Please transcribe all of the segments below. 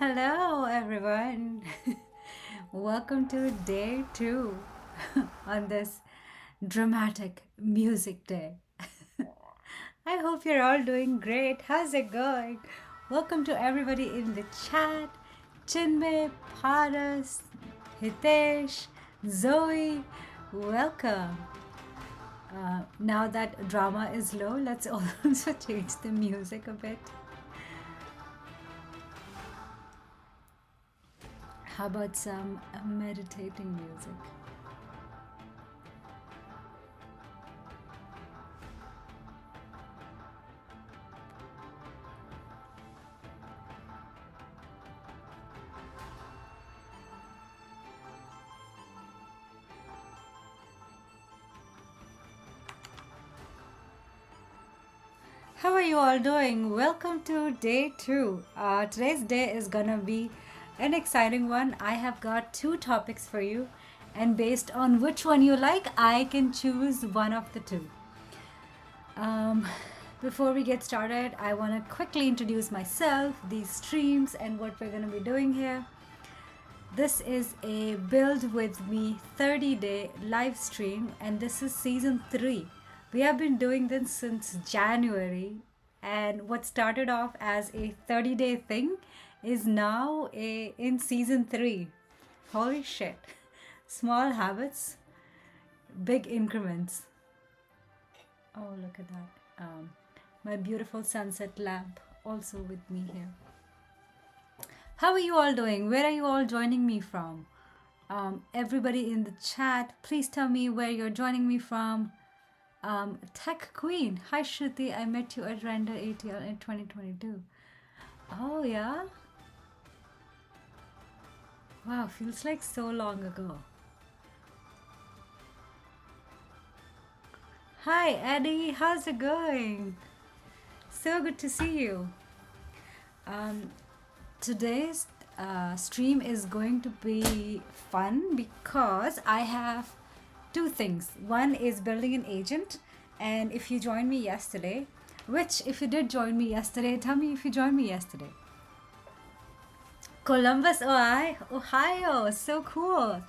Hello, everyone. Welcome to day two on this dramatic music day. I hope you're all doing great. How's it going? Welcome to everybody in the chat. Chinmay, Paras, Hitesh, Zoe, welcome. Now that drama is low, let's also change the music a bit. How about some meditating music? How are you all doing? Welcome to day two. Today's day is gonna be an exciting one. I have got two topics for you, and based on which one you like, I can choose one of the two. Um, Before we get started, I want to quickly introduce myself, these streams, and what we're gonna be doing here. This is a Build With Me 30-day live stream, and this is season 3. We have been doing this since January, and what started off as a 30-day thing is now in season 3. Holy shit. Small habits, big increments. Oh, look at that. My beautiful sunset lamp also with me here. How are you all doing? Where are you all joining me from? Everybody in the chat, please tell me where you're joining me from. Tech Queen, hi Shruti, I met you at Render ATL in 2022. Oh yeah? Wow, feels like so long ago. Hi Eddie, how's it going? So good to see you. Today's stream is going to be fun because I have two things. One is building an agent, and if you joined me yesterday, which if you did join me yesterday, tell me if you joined me yesterday. Columbus, Ohio, so cool.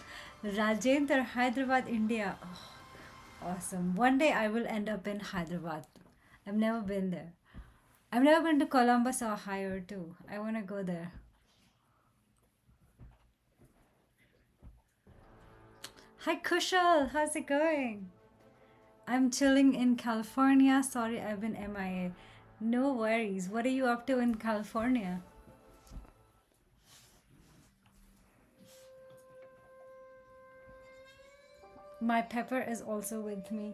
Rajendra, Hyderabad, India. Oh, awesome. One day I will end up in Hyderabad. I've never been there. I've never been to Columbus, Ohio too. I want to go there. Hi Kushal, how's it going? I'm chilling in California. Sorry, I've been MIA. No worries. What are you up to in California? My Pepper is also with me.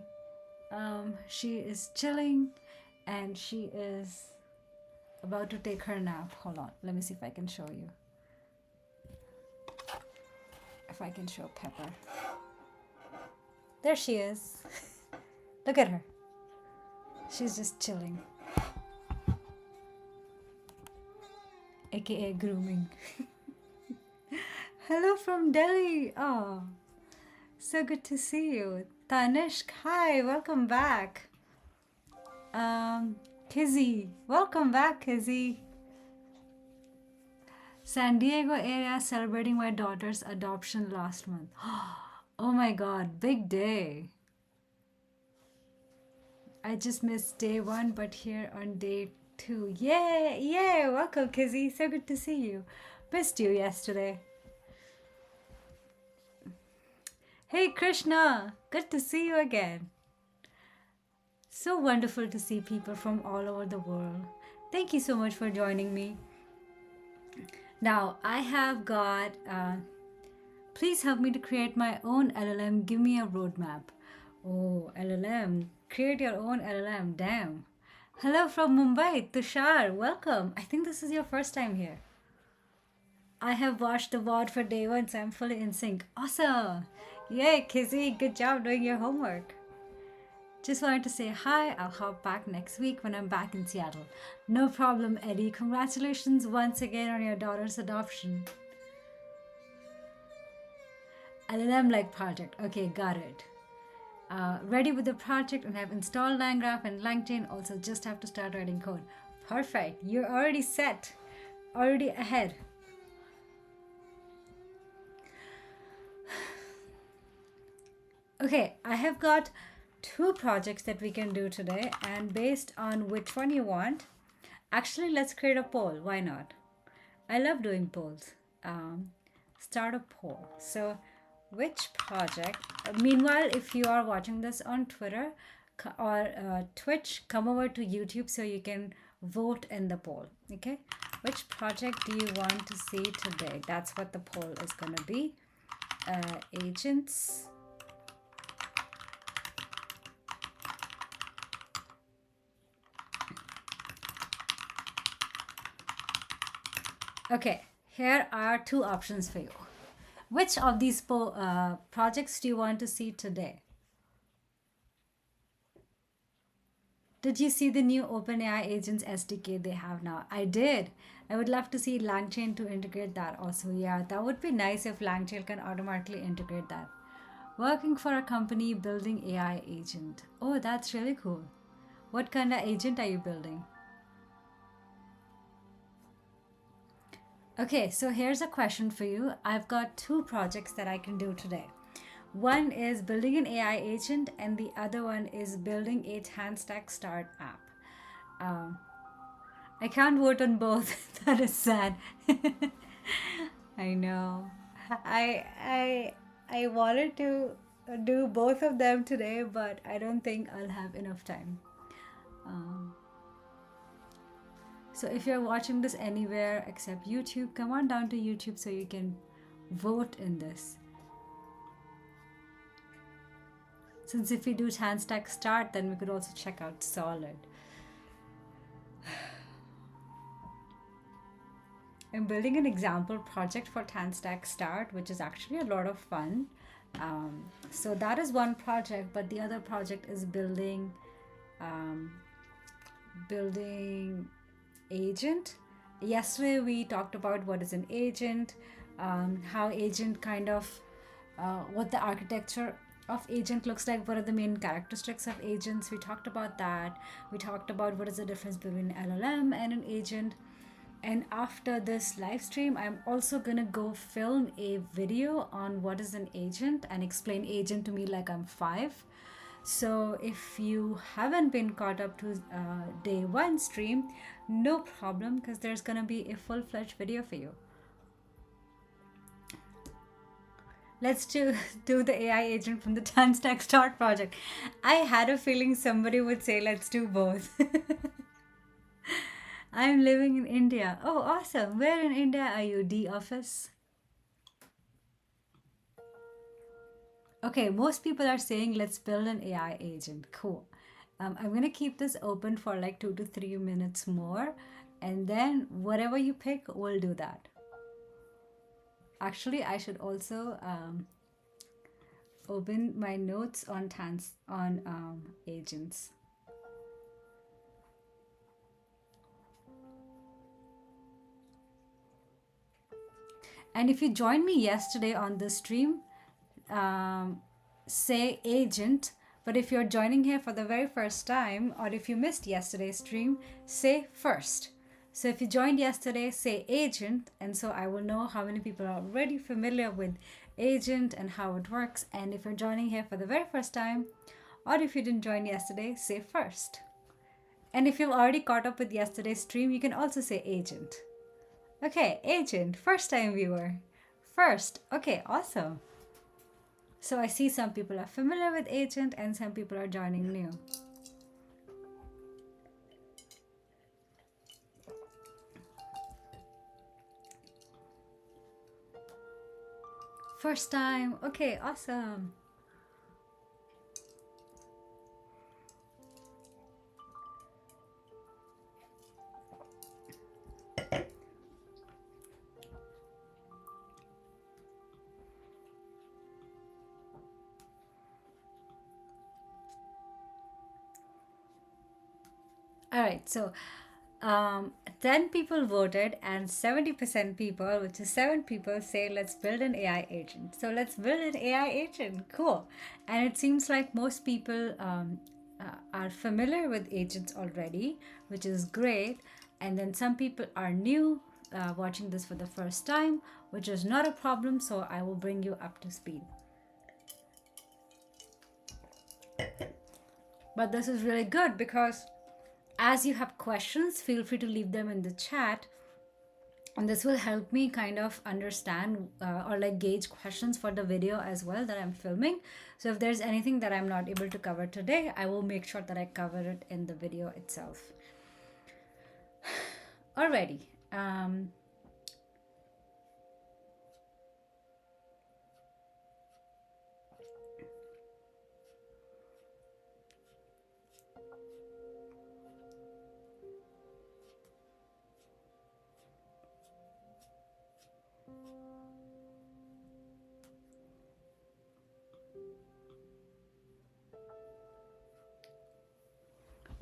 She is chilling and she is about to take her nap. Hold on. Let me see if I can show you. If I can show Pepper. There she is. Look at her. She's just chilling. AKA grooming. Hello from Delhi. Oh, so good to see you. Tanishk, hi, welcome back. Kizzy, welcome back, Kizzy. San Diego area celebrating my daughter's adoption last month. Oh my god, big day. I just missed day 1, but here on day 2. Yay, yay, welcome Kizzy, so good to see you. Missed you yesterday. Hey Krishna, good to see you again. So wonderful to see people from all over the world. Thank you so much for joining me. Now, I have got, please help me to create my own LLM. Give me a roadmap. Oh, LLM. Create your own LLM. Damn. Hello from Mumbai. Tushar, welcome. I think this is your first time here. I have watched the VOD for day 1, so I'm fully in sync. Awesome. Yay, Kizzy. Good job doing your homework. Just wanted to say hi. I'll hop back next week when I'm back in Seattle. No problem, Eddie. Congratulations once again on your daughter's adoption. LLM-like project. Okay, got it. Ready with the project and have installed LangGraph and LangChain. Also, just have to start writing code. Perfect. You're already set. Already ahead. Okay, I have got two projects that we can do today, and based on which one you want, actually, let's create a poll. Why not? I love doing polls. Um, Start a poll. So, which project? Meanwhile, if you are watching this on Twitter or Twitch, come over to YouTube so you can vote in the poll. Okay, which project do you want to see today? That's what the poll is gonna be. Agents. Okay, here are two options for you. Which of these projects do you want to see today? Did you see the new OpenAI Agents SDK they have now? I did. I would love to see LangChain to integrate that also. Yeah, that would be nice if LangChain can automatically integrate that. Working for a company building AI agent. Oh, that's really cool. What kind of agent are you building? Okay, so here's a question for you. I've got two projects that I can do today. One is building an AI agent, and the other one is building a TanStack Start app. Um, I can't vote on both. That is sad. I know. I wanted to do both of them today, but I don't think I'll have enough time. Um, so if you're watching this anywhere except YouTube, come on down to YouTube so you can vote in this. Since if we do TanStack Start, then we could also check out Solid. I'm building an example project for TanStack Start, which is actually a lot of fun. So that is one project, but the other project is um, building agent. Yesterday we talked about what is an agent, how agent kind of what the architecture of agent looks like, what are the main characteristics of agents. We talked about that. We talked about what is the difference between LLM and an agent. And after this live stream, I'm also gonna go film a video on what is an agent and explain agent to me like I'm 5. So if you haven't been caught up to day 1 stream, no problem, because there's gonna be a full-fledged video for you. Let's do the AI agent from the TanStack Start project. I had a feeling somebody would say let's do both. I'm living in India. Oh, awesome. Where in India are you? D office? Okay, most people are saying let's build an AI agent. Cool. I'm going to keep this open for like 2 to 3 minutes more. And then whatever you pick, we'll do that. Actually, I should also open my notes on agents. And if you joined me yesterday on the stream, say agent. But if you're joining here for the very first time, or if you missed yesterday's stream, say first. So if you joined yesterday, say agent, and so I will know how many people are already familiar with agent and how it works. And if you're joining here for the very first time, or if you didn't join yesterday, say first. And if you've already caught up with yesterday's stream, you can also say agent. Okay, agent, first time viewer. First. Okay, awesome. So I see some people are familiar with agent and some people are joining new. First time. Okay, awesome. All right, so 10 people voted and 70% people, which is 7 people, say let's build an AI agent. So let's build an AI agent. Cool. And it seems like most people are familiar with agents already, which is great. And then some people are new, watching this for the first time, which is not a problem. So I will bring you up to speed. But this is really good because as you have questions, feel free to leave them in the chat, and this will help me kind of understand or like gauge questions for the video as well that I'm filming. So if there's anything that I'm not able to cover today, I will make sure that I cover it in the video itself. Alrighty.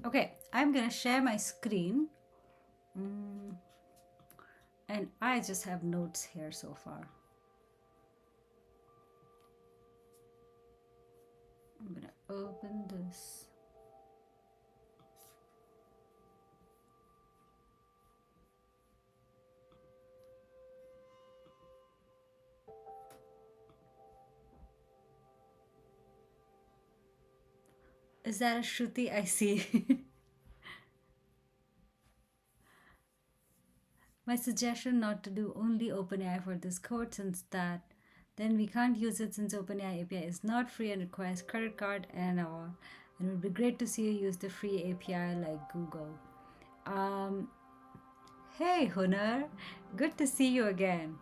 Okay, I'm gonna share my screen. And I just have notes here so far. I'm gonna open this. Is that a Shruti I see? My suggestion not to do only OpenAI for this code, since that then we can't use it, since OpenAI API is not free and requires credit card and all. And it would be great to see you use the free API like Google. Hey Hunar, good to see you again.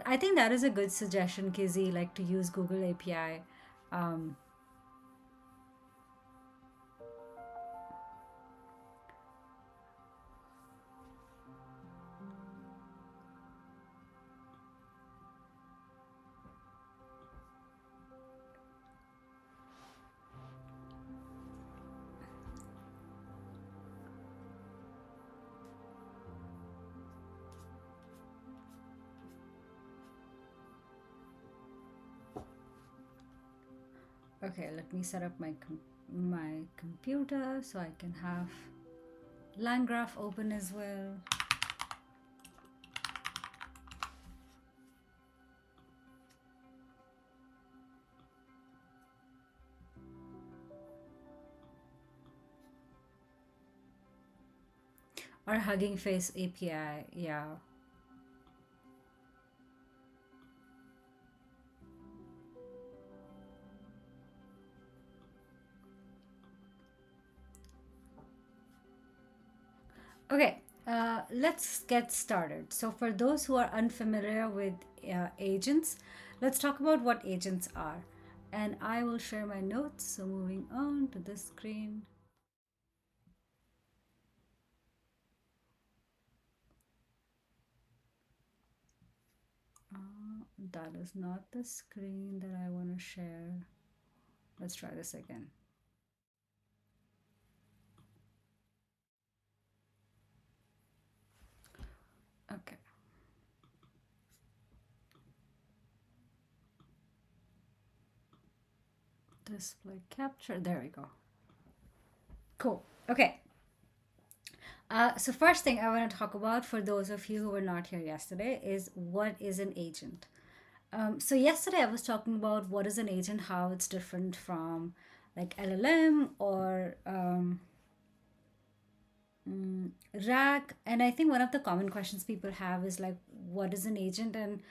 I think that is a good suggestion, Kizzy, like to use Google API. Okay, let me set up my computer so I can have LangGraph open as well. Or Hugging Face API, yeah. Okay, let's get started. So, for those who are unfamiliar with agents, let's talk about what agents are. And I will share my notes. So, moving on to this screen. That is not the screen that I want to share. Let's try this again. Okay. Display capture. There we go. Cool. Okay. So first thing I want to talk about for those of you who were not here yesterday is what is an agent. So yesterday I was talking about what is an agent, how it's different from like LLM or RAG, and I think one of the common questions people have is like, what is an agent and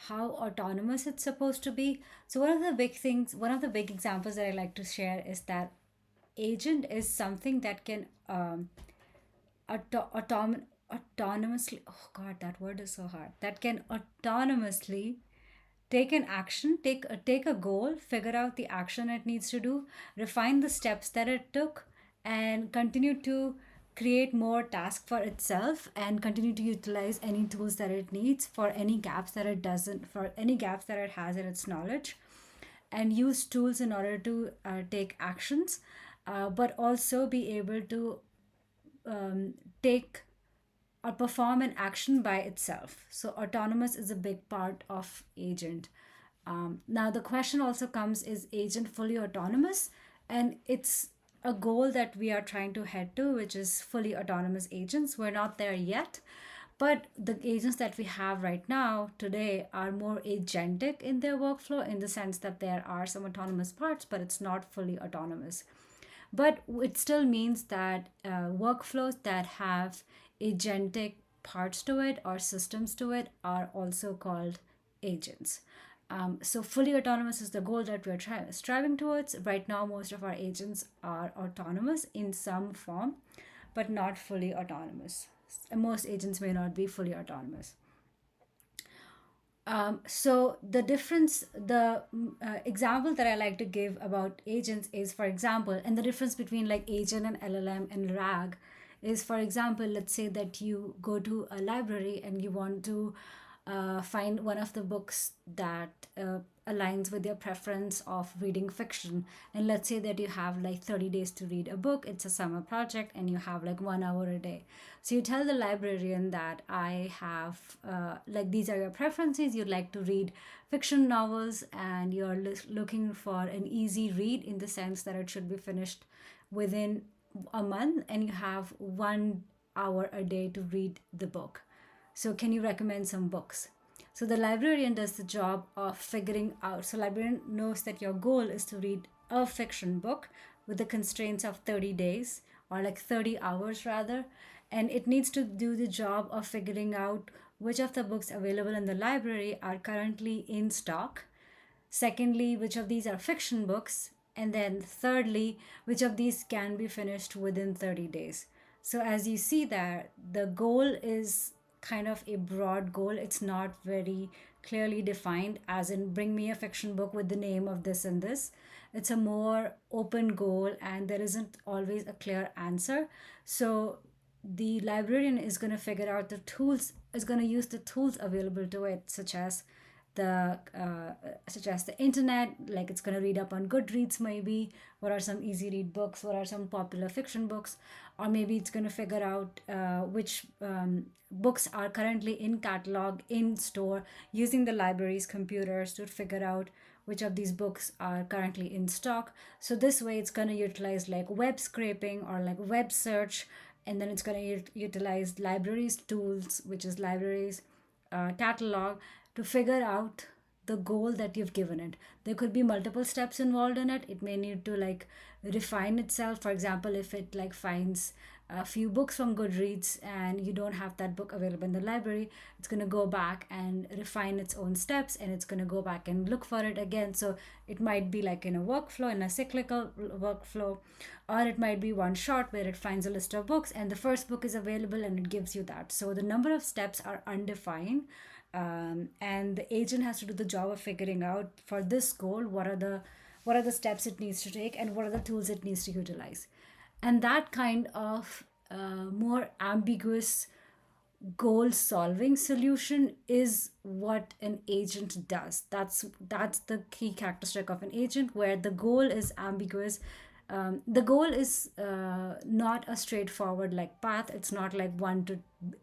how autonomous it's supposed to be. So one of the big examples that I like to share is that agent is something that can autonomously, oh god, that word is so hard, that can autonomously take an action, take a goal, figure out the action it needs to do, refine the steps that it took, and continue to create more tasks for itself, and continue to utilize any tools that it needs for any gaps that it doesn't, for any gaps that it has in its knowledge, and use tools in order to take actions, but also be able to take or perform an action by itself. So autonomous is a big part of agent. Now the question also comes, is agent fully autonomous? And it's a goal that we are trying to head to, which is fully autonomous agents. We're not there yet, But the agents that we have right now today are more agentic in their workflow, in the sense that there are some autonomous parts, but it's not fully autonomous. But it still means that workflows that have agentic parts to it or systems to it are also called agents. So fully autonomous is the goal that we're striving towards. Right now, most of our agents are autonomous in some form, but not fully autonomous. Most agents may not be fully autonomous. So the difference, the example that I like to give about agents is, for example, and the difference between like agent and LLM and RAG is, for example, let's say that you go to a library and you want to find one of the books that aligns with your preference of reading fiction. And let's say that you have like 30 days to read a book, it's a summer project, and you have like 1 hour a day. So you tell the librarian that I have, like, these are your preferences. You'd like to read fiction novels, and you're looking for an easy read in the sense that it should be finished within a month, and you have 1 hour a day to read the book. So can you recommend some books? So the librarian does the job of figuring out. So librarian knows that your goal is to read a fiction book with the constraints of 30 days, or like 30 hours rather. And it needs to do the job of figuring out which of the books available in the library are currently in stock. Secondly, which of these are fiction books? And then thirdly, which of these can be finished within 30 days? So as you see there, the goal is kind of a broad goal. It's not very clearly defined, as in bring me a fiction book with the name of this and this. It's a more open goal, and there isn't always a clear answer. So the librarian is going to figure out the tools, is going to use the tools available to it, such as the internet. Like, it's going to read up on Goodreads, maybe what are some easy read books, what are some popular fiction books, or maybe it's going to figure out which books are currently in catalog in store, using the library's computers to figure out which of these books are currently in stock. So this way it's going to utilize like web scraping or like web search, and then it's going to utilize libraries tools, which is libraries catalog, to figure out the goal that you've given it. There could be multiple steps involved in it. It may need to like refine itself. For example, if it like finds a few books from Goodreads and you don't have that book available in the library, it's going to go back and refine its own steps, and it's going to go back and look for it again. So it might be like in a workflow, in a cyclical workflow, or it might be one shot where it finds a list of books and the first book is available and it gives you that. So the number of steps are undefined, and the agent has to do the job of figuring out, for this goal, what are the steps it needs to take and what are the tools it needs to utilize. And that kind of more ambiguous goal solving solution is what an agent does. That's the key characteristic of an agent, where the goal is ambiguous. The goal is not a straightforward like path. It's not like one to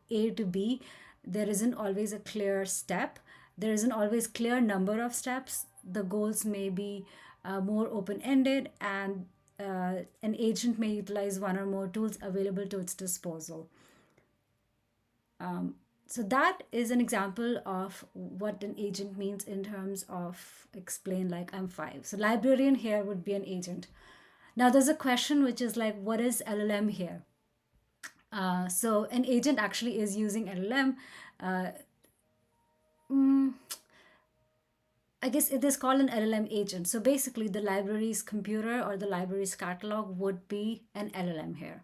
A to B. There isn't always a clear step. There isn't always clear number of steps. The goals may be more open-ended, and an agent may utilize one or more tools available to its disposal. So that is an example of what an agent means in terms of explain like I'm five. So librarian here would be an agent. Now there's a question which is like, what is LLM here? So an agent actually is using LLM. I guess it is called an LLM agent. So basically the library's computer or the library's catalog would be an LLM here.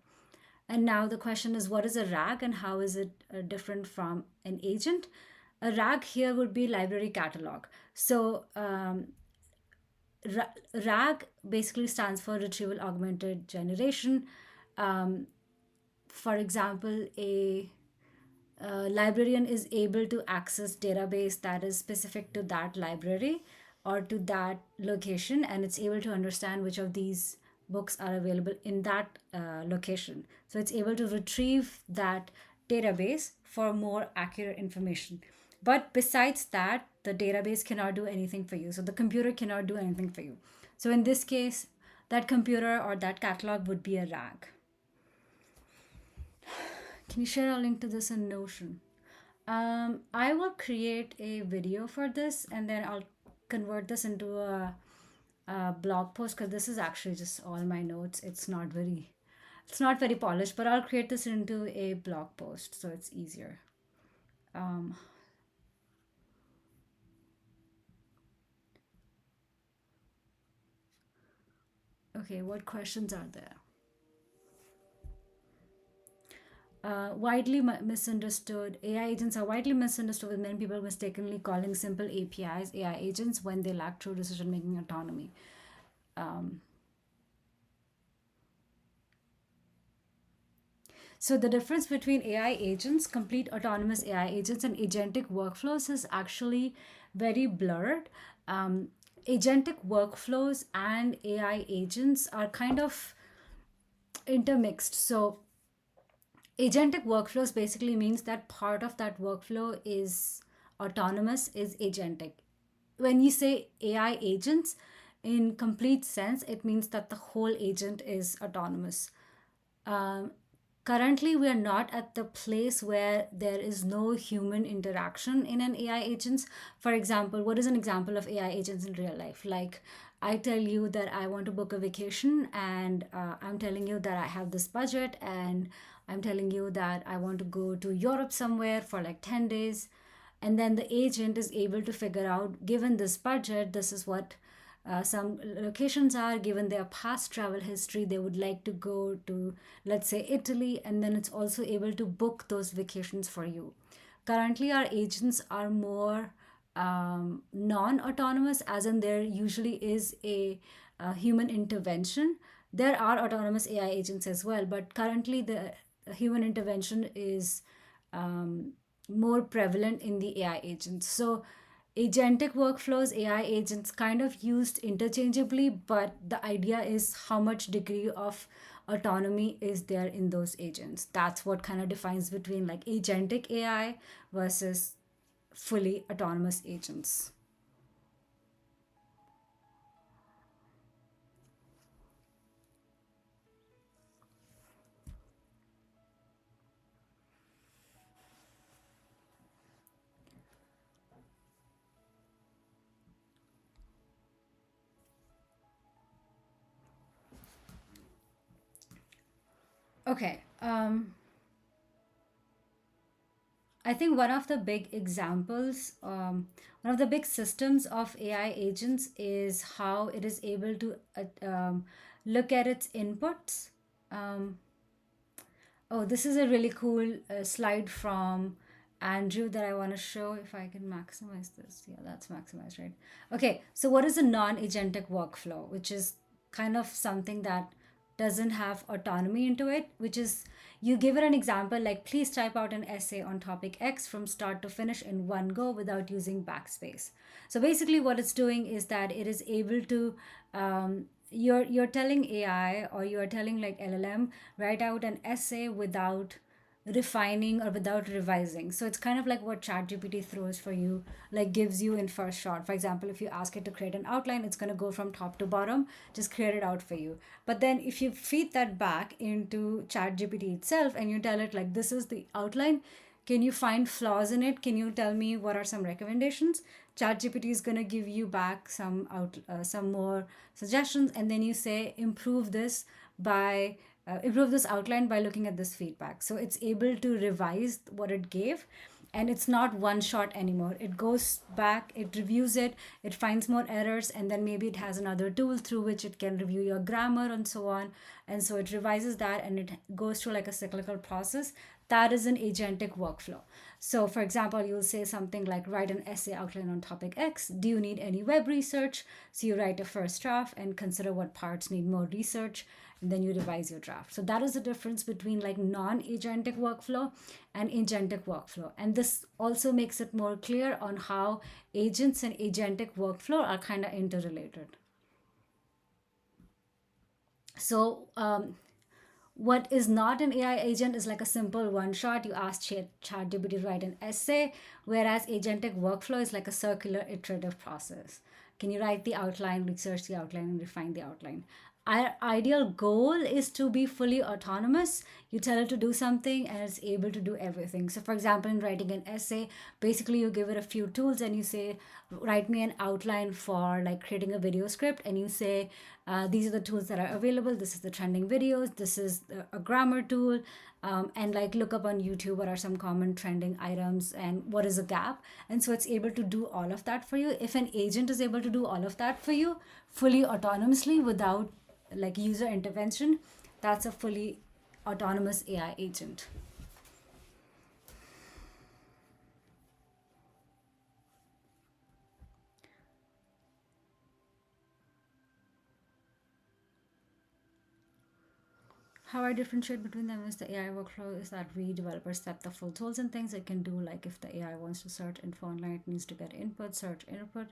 And now the question is, what is a RAG and how is it different from an agent? A RAG here would be library catalog. So RAG basically stands for retrieval augmented generation. For example, a librarian is able to access database that is specific to that library or to that location, and it's able to understand which of these books are available in that location. So it's able to retrieve that database for more accurate information. But besides that, the database cannot do anything for you. So the computer cannot do anything for you. So in this case, that computer or that catalog would be a RAG. Can you share a link to this in Notion? I will create a video for this and then I'll convert this into a blog post because this is actually just all my notes. It's not very polished, but I'll create this into a blog post so it's easier. Um, okay, what questions are there? Widely misunderstood. AI agents are widely misunderstood with many people mistakenly calling simple APIs AI agents when they lack true decision making autonomy. Um, So the difference between AI agents, complete autonomous AI agents, and agentic workflows is actually very blurred. Um, Agentic workflows and AI agents are kind of intermixed. So agentic workflows basically means that part of that workflow is autonomous, is agentic. When you say AI agents, in complete sense, it means that the whole agent is autonomous. um, Currently we are not at the place where there is no human interaction in an AI agents. For example, what is an example of AI agents in real life? Like, I tell you that I want to book a vacation, and I'm telling you that I have this budget, and I'm telling you that I want to go to Europe somewhere for like 10 days. And then the agent is able to figure out, given this budget, this is what some locations are, given their past travel history, they would like to go to, let's say, Italy, and then it's also able to book those vacations for you. Currently, our agents are more non autonomous, as in there usually is a human intervention. There are autonomous AI agents as well, but currently the human intervention is more prevalent in the AI agents. So agentic workflows, AI agents kind of used interchangeably, but the idea is how much degree of autonomy is there in those agents. That's what kind of defines between like agentic AI versus fully autonomous agents. Okay. I think one of the big examples, one of the big systems of AI agents is how it is able to look at its inputs. Um, Oh, this is a really cool slide from Andrew that I want to show if I can maximize this. Yeah, that's maximized, right? Okay, so what is a non agentic workflow, which is kind of something that doesn't have autonomy into it, which is you give it an example like, please type out an essay on topic X from start to finish in one go without using backspace. So basically, what it's doing is that it is able to you're telling AI or you're telling like LLM write out an essay without refining or without revising. So it's kind of like what ChatGPT throws for you, like gives you in first shot. For example, if you ask it to create an outline, it's going to go from top to bottom, just create it out for you. But then if you feed that back into ChatGPT itself and you tell it like this is the outline, can you find flaws in it? Can you tell me what are some recommendations? ChatGPT is going to give you back some more suggestions, and then you say improve this outline by looking at this feedback. So it's able to revise what it gave, and it's not one shot anymore. It goes back, it reviews it, it finds more errors, and then maybe it has another tool through which it can review your grammar and so on. And so it revises that and it goes through like a cyclical process. That is an agentic workflow. So for example, you'll say something like write an essay outline on topic X. Do you need any web research? So you write a first draft and consider what parts need more research, and then you revise your draft. So that is the difference between like non-agentic workflow and agentic workflow. And this also makes it more clear on how agents and agentic workflow are kind of interrelated. So what is not an AI agent is like a simple one shot. You ask ChatGPT to write an essay, whereas agentic workflow is like a circular iterative process. Can you write the outline, research the outline, and refine the outline? Our ideal goal is to be fully autonomous. You tell it to do something and it's able to do everything. So, for example, in writing an essay, basically you give it a few tools and you say, write me an outline for like creating a video script. And you say, these are the tools that are available. This is the trending videos. This is a grammar tool. And like look up on YouTube what are some common trending items and what is a gap. And so it's able to do all of that for you. If an agent is able to do all of that for you fully autonomously without like user intervention, that's a fully autonomous AI agent. How I differentiate between them is the AI workflow is that we developers set the full tools and things it can do. Like if the AI wants to search info online, it needs to get input, search input.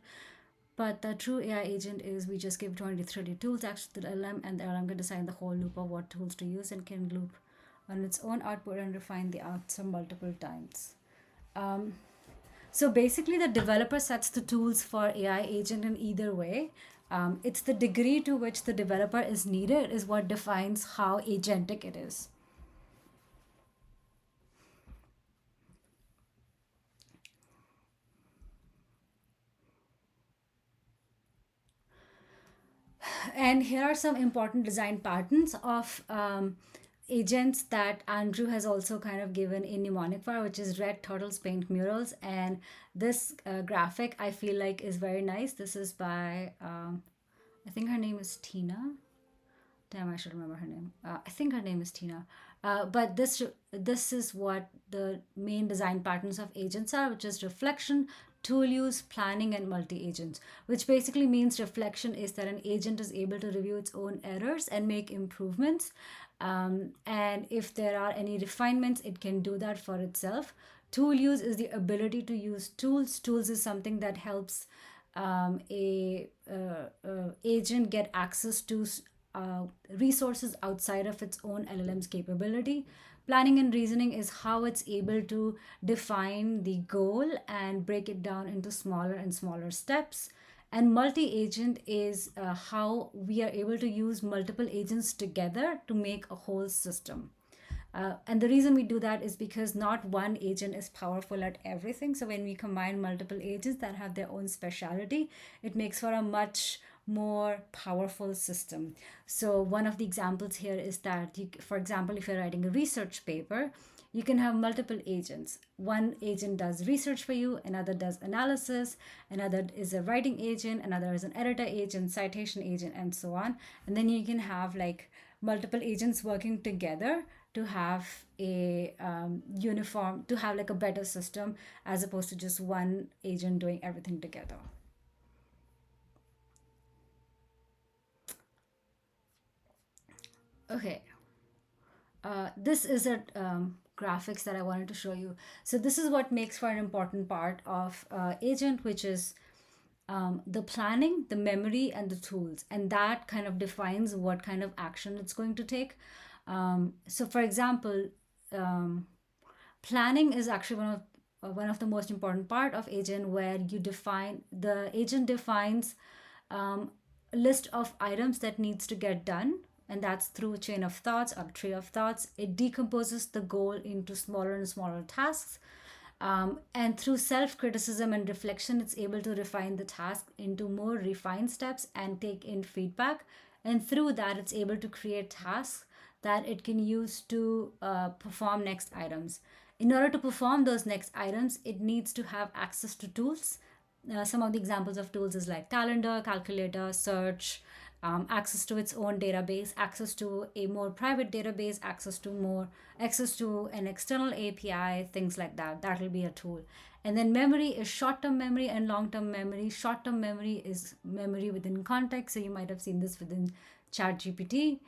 But the true AI agent is we just give 20 to 30 tools actually to the LM, and the LM can decide the whole loop of what tools to use and can loop on its own output and refine the outcome multiple times. Um, So basically, the developer sets the tools for AI agent in either way. It's the degree to which the developer is needed is what defines how agentic it is. And here are some important design patterns of agents that Andrew has also kind of given a mnemonic for, which is red turtles paint murals. And this graphic I feel like is very nice. This is by, I think her name is Tina. Damn, I should remember her name. I think her name is Tina. But this is what the main design patterns of agents are, which is reflection, tool use, planning, and multi-agents. Which basically means reflection is that an agent is able to review its own errors and make improvements. And if there are any refinements, it can do that for itself. Tool use is the ability to use tools. Tools is something that helps a agent get access to resources outside of its own LLM's capability. Planning and reasoning is how it's able to define the goal and break it down into smaller and smaller steps. And multi agent is how we are able to use multiple agents together to make a whole system. And the reason we do that is because not one agent is powerful at everything. So when we combine multiple agents that have their own specialty, it makes for a much more powerful system. So one of the examples here is that you, for example, if you're writing a research paper, you can have multiple agents. One agent does research for you, another does analysis, another is a writing agent, another is an editor agent, citation agent, and so on. And then you can have like multiple agents working together to have a uniform, to have like a better system as opposed to just one agent doing everything together. Okay, this is a graphics that I wanted to show you. So this is what makes for an important part of agent, which is the planning, the memory, and the tools, and that kind of defines what kind of action it's going to take. So, for example, um, planning is actually one of the most important part of agent, where you define the agent defines a list of items that needs to get done, and that's through a chain of thoughts or tree of thoughts. It decomposes the goal into smaller and smaller tasks, and through self criticism and reflection, it's able to refine the task into more refined steps and take in feedback. And through that, it's able to create tasks that it can use to perform next items. In order to perform those next items, it needs to have access to tools. Some of the examples of tools is like calendar, calculator, search, access to its own database, access to a more private database, access to an external API, things like that. That will be a tool. And then memory is short-term memory and long-term memory. Short-term memory is memory within context. So you might have seen this within ChatGPT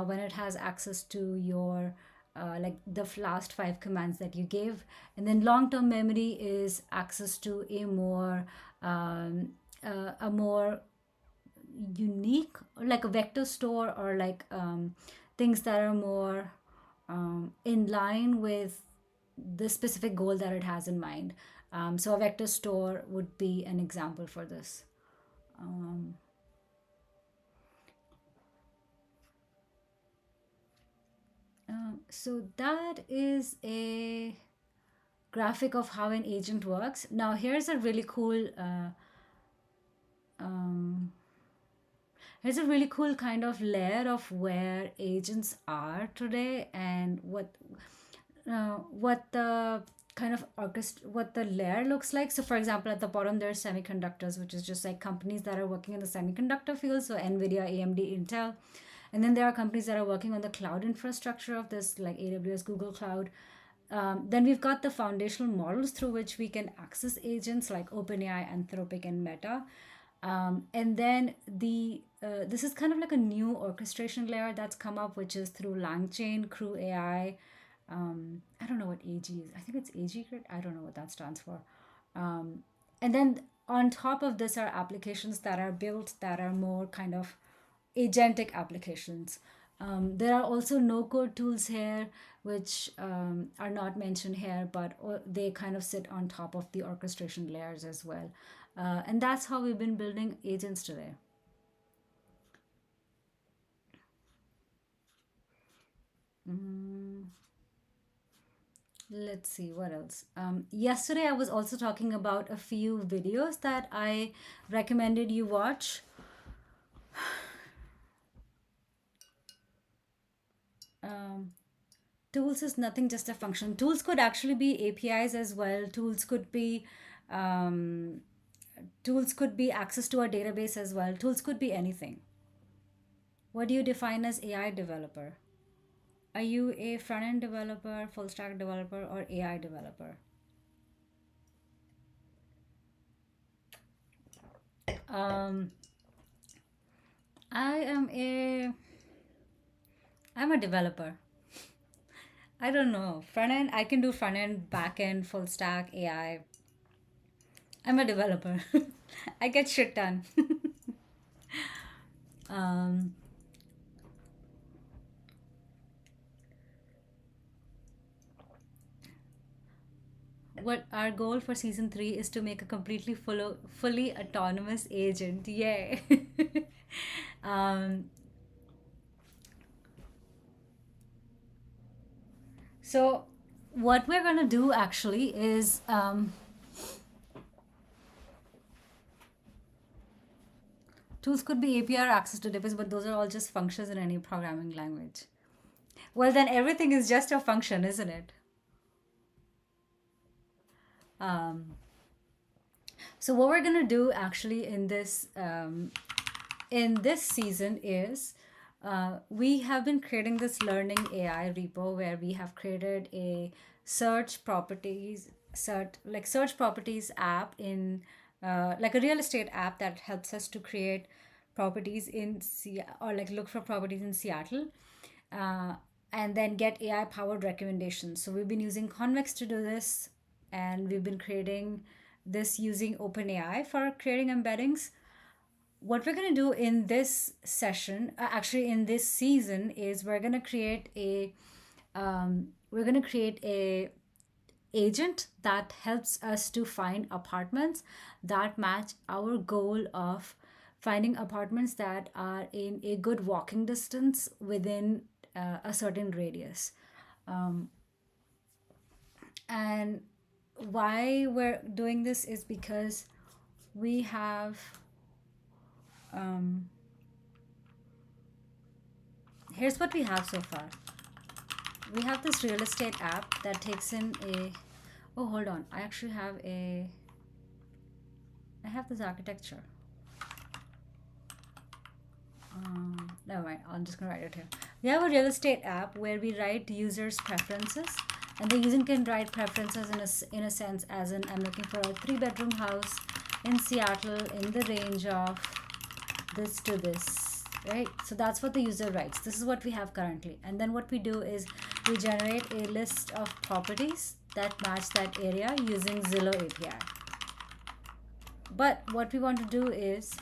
when it has access to your like the last 5 commands that you gave. And then long-term memory is access to a more unique, like a vector store, or like things that are more in line with the specific goal that it has in mind. So a vector store would be an example for this. Um, So that is a graphic of how an agent works. Now here's a really cool um, here's a really cool kind of layer of where agents are today and what the kind of what the layer looks like. So for example, at the bottom there's semiconductors, which is just like companies that are working in the semiconductor field, so Nvidia, AMD, Intel. And then there are companies that are working on the cloud infrastructure of this, like AWS, Google Cloud. Then we've got the foundational models through which we can access agents like OpenAI, Anthropic, and Meta. And then this is kind of like a new orchestration layer that's come up, which is through LangChain, Crew AI. I don't know what AG is. I think it's AG Grid. I don't know what that stands for. And then on top of this are applications that are built that are more kind of agentic applications. There are also no code tools here, which are not mentioned here, but they kind of sit on top of the orchestration layers as well. And that's how we've been building agents today. Let's see what else. Yesterday, I was also talking about a few videos that I recommended you watch. Um, Tools is nothing, just a function. Tools could actually be APIs as well. Um, Tools could be access to a database as well. Tools could be anything. What do you define as AI developer? Are you a front end developer, full stack developer, or AI developer? Um, I am a I'm a developer. I don't know. Front end, I can do front end, back end, full stack, AI. I'm a developer. I get shit done. um, what our goal for season 3 is to make a completely fully autonomous agent. Yay. um, so what we're gonna do actually is tools could be API or access to database, but those are all just functions in any programming language. Well, then everything is just a function, isn't it? Um, so what we're gonna do actually in this season is we have been creating this learning AI repo where we have created a search properties app in like a real estate app that helps us to create properties or like look for properties in Seattle. Uh, and then get AI powered recommendations. So we've been using Convex to do this, and we've been creating this using OpenAI for creating embeddings. What we're going to do in this session, actually in this season, is we're going to create a agent that helps us to find apartments that match our goal of finding apartments that are in a good walking distance within a certain radius. And why we're doing this is because we have here's what we have so far. We have this real estate app that takes in a oh, hold on, I actually have I have this architecture. Never mind, I'm just gonna write it here. We have a real estate app where we write users preferences, and the user can write preferences in a sense as in, I'm looking for a 3-bedroom house in Seattle in the range of this to this, right? So that's what the user writes. This is what we have currently. And then what we do is we generate a list of properties that match that area using Zillow API. But what we want to do is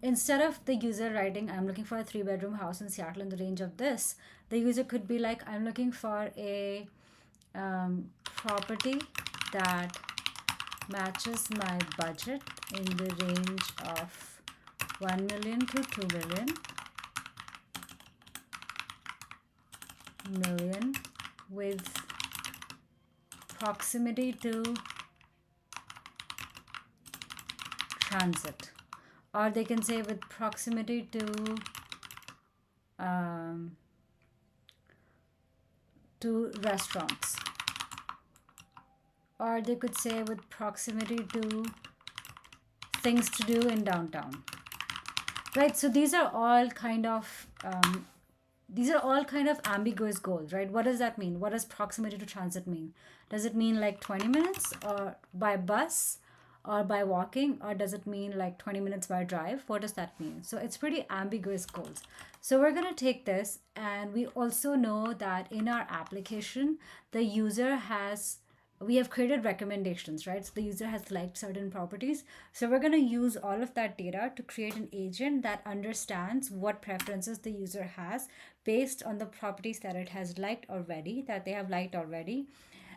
instead of the user writing, I'm looking for a 3-bedroom house in Seattle in the range of this, the user could be like, I'm looking for a property that matches my budget in the range of 1 million to 2 million. million with proximity to transit, or they can say with proximity to restaurants, or they could say with proximity to things to do in downtown, right? So these are all kind of ambiguous goals, right? What does that mean? What does proximity to transit mean? Does it mean like 20 minutes or by bus or by walking, or does it mean like 20 minutes by drive? What does that mean? So it's pretty ambiguous goals. So we're going to take this, and we also know that in our application, the user has we have created recommendations, right? So the user has liked certain properties. So we're going to use all of that data to create an agent that understands what preferences the user has based on the properties that it has liked already, that they have liked already,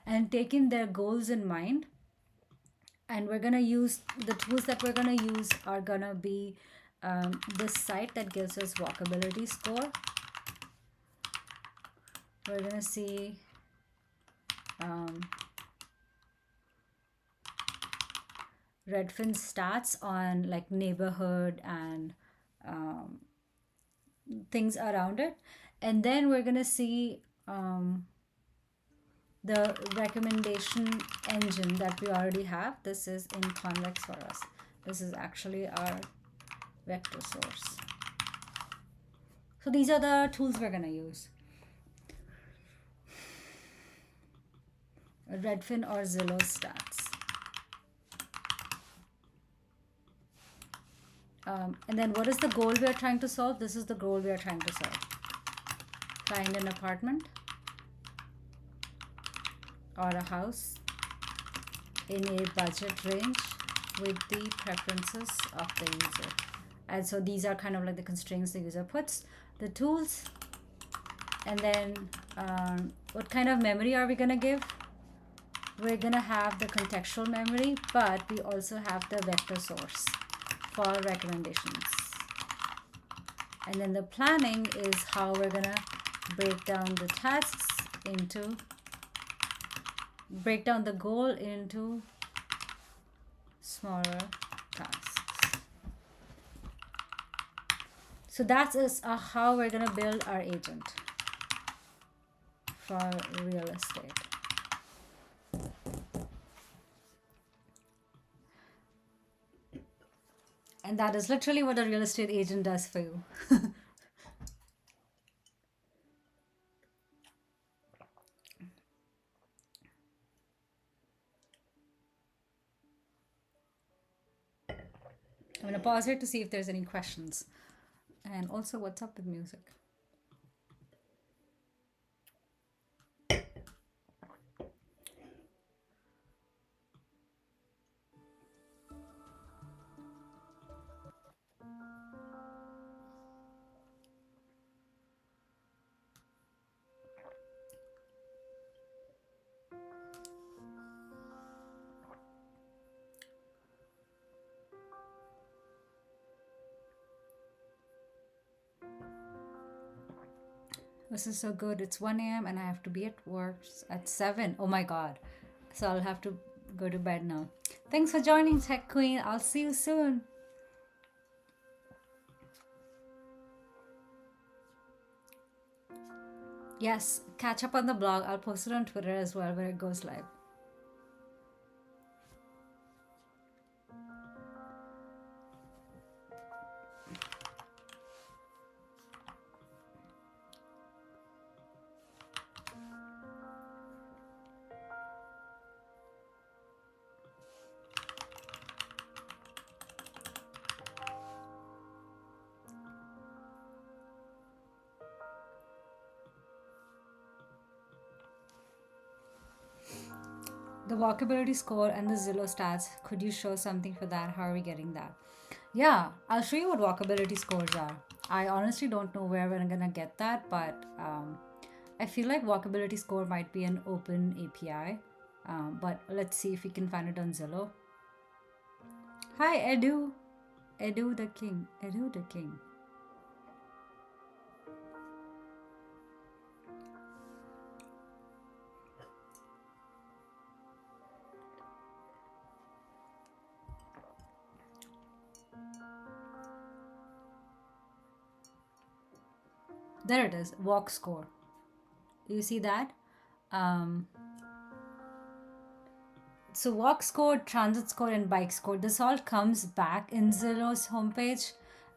and taking their goals in mind. And we're going to use the tools that we're going to use are going to be this site that gives us walkability score. We're going to see Redfin stats on like neighborhood and things around it. And then we're going to see the recommendation engine that we already have. This is in convex for us. This is actually our vector source. So these are the tools we're going to use. Redfin or Zillow stats. And then what is the goal we are trying to solve? This is the goal we are trying to solve. Find an apartment or a house in a budget range with the preferences of the user. And so these are kind of like the constraints the user puts, the tools. And then what kind of memory are we going to give? We're going to have the contextual memory, but we also have the vector source for recommendations. And then the planning is how we're going to break down the tasks into, break down the goal into smaller tasks. So that is how we're going to build our agent for real estate. And that is literally what a real estate agent does for you. I'm going to pause here to see if there's any questions. And also, what's up with music? This is so good. It's 1 a.m. and I have to be at work at 7. Oh my God. So I'll have to go to bed now. Thanks for joining, Tech Queen. I'll see you soon. Yes, catch up on the blog. I'll post it on Twitter as well when it goes live. The walkability score and the Zillow stats. Could you show something for that? How are we getting that? Yeah, I'll show you what walkability scores are. I honestly don't know where we're gonna get that, but I feel like walkability score might be an open API. But let's see if we can find it on Zillow. Hi, Edu. Edu the King. Edu the King. There it is, walk score. You see that? Um, so walk score, transit score, and bike score, this all comes back in Zillow's homepage.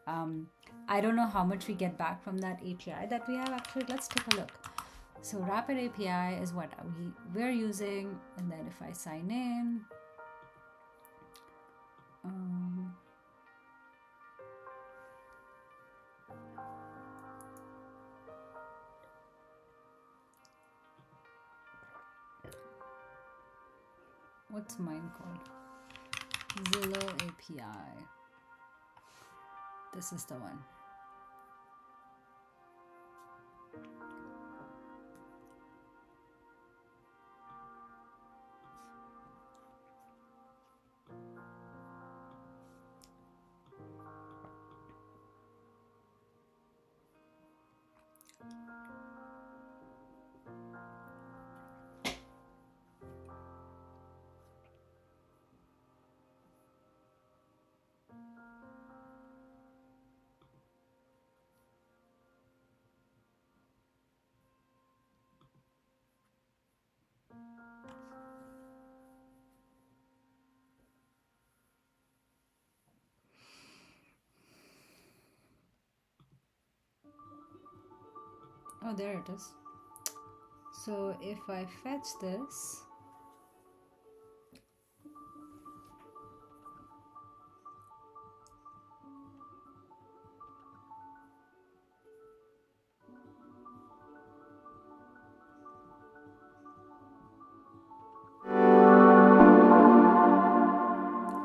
I don't know how much we get back from that API that we have actually. Let's take a look. So Rapid API is what we're using, and then if I sign in, what's mine called? Zillow API. This is the one. Oh, there it is. So if I fetch this,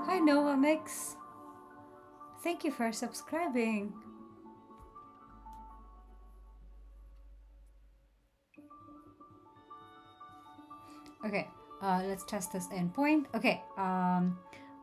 hi Nova Mix, thank you for subscribing. Okay, let's test this endpoint. Okay,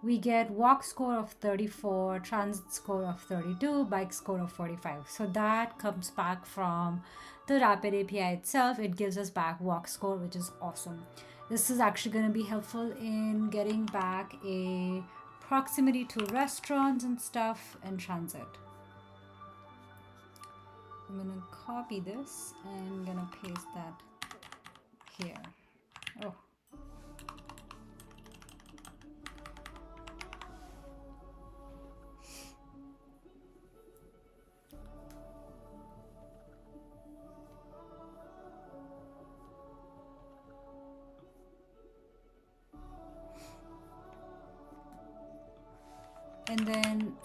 we get walk score of 34, transit score of 32, bike score of 45. So that comes back from the Rapid API itself. It gives us back walk score, which is awesome. This is actually going to be helpful in getting back a proximity to restaurants and stuff and transit. I'm going to copy this and I'm going to paste that here. Oh. And then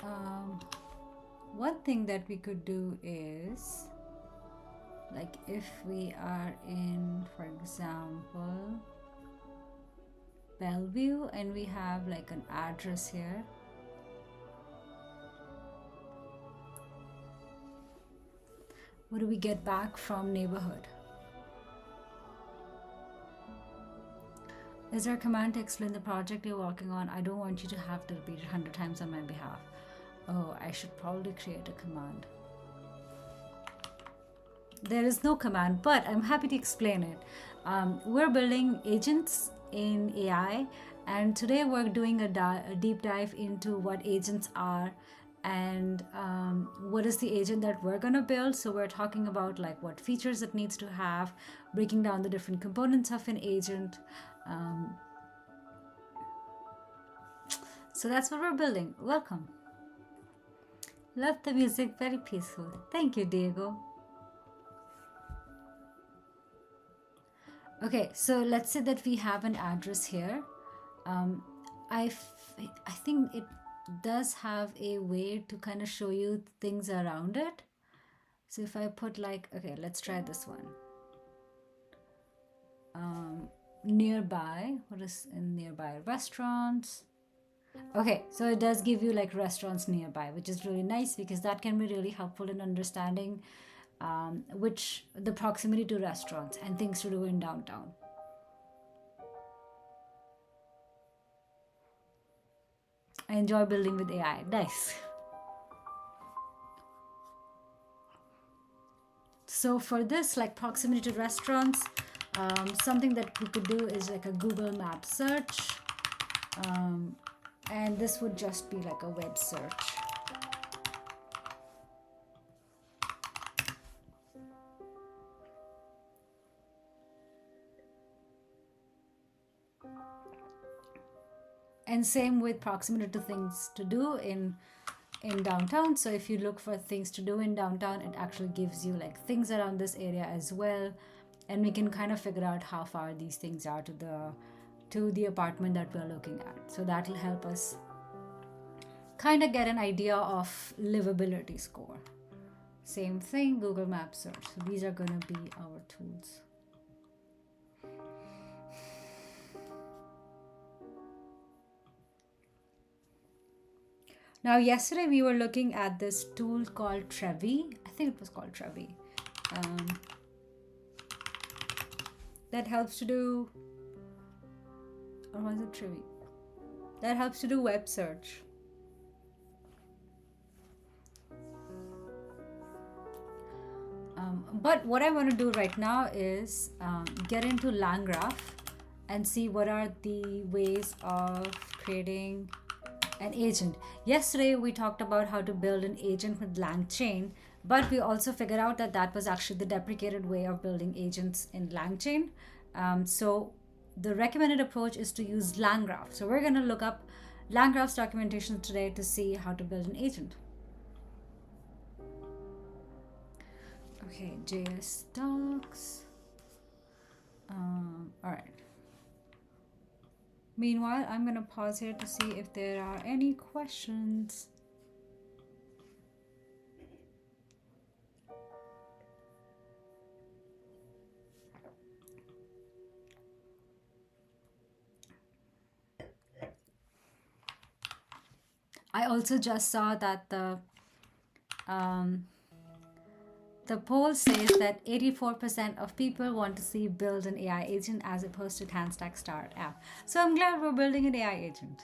one thing that we could do is, like if we are in, for example, Bellevue and we have like an address here. What do we get back from neighborhood? Is there a command to explain the project you're working on? I don't want you to have to repeat it 100 times on my behalf. Oh, I should probably create a command. There is no command, but I'm happy to explain it. We're building agents in AI, and today we're doing a deep dive into what agents are and what is the agent that we're going to build. So we're talking about like what features it needs to have, breaking down the different components of an agent. So that's what we're building. Welcome. Love the music, very peaceful. Thank you, Diego. Okay, so let's say that we have an address here. I think it does have a way to kind of show you things around it. So if I put like, okay, let's try this one. Nearby, what is in nearby? Restaurants. Okay, so it does give you like restaurants nearby, which is really nice because that can be really helpful in understanding the proximity to restaurants and things to do in downtown. I enjoy building with AI. Nice. So for this, like proximity to restaurants, something that we could do is like a Google Map search. And this would just be like a web search. And same with proximity to things to do in downtown. So if you look for things to do in downtown, it actually gives you like things around this area as well, and we can kind of figure out how far these things are to the apartment that we're looking at. So that'll help us kind of get an idea of livability score. Same thing, Google Maps search. So these are going to be our tools. Now, yesterday we were looking at this tool called Trevi. I think it was called Trevi. That helps to do, or was it Trevi? That helps to do web search. But what I want to do right now is get into LangGraph and see what are the ways of creating an agent. Yesterday we talked about how to build an agent with LangChain, but we also figured out that that was actually the deprecated way of building agents in LangChain. So the recommended approach is to use LangGraph. So we're going to look up LangGraph's documentation today to see how to build an agent. Okay, JS docs. All right. Meanwhile, I'm going to pause here to see if there are any questions. I also just saw that the poll says that 84% of people want to see build an AI agent as opposed to CanStack Start app. So I'm glad we're building an AI agent.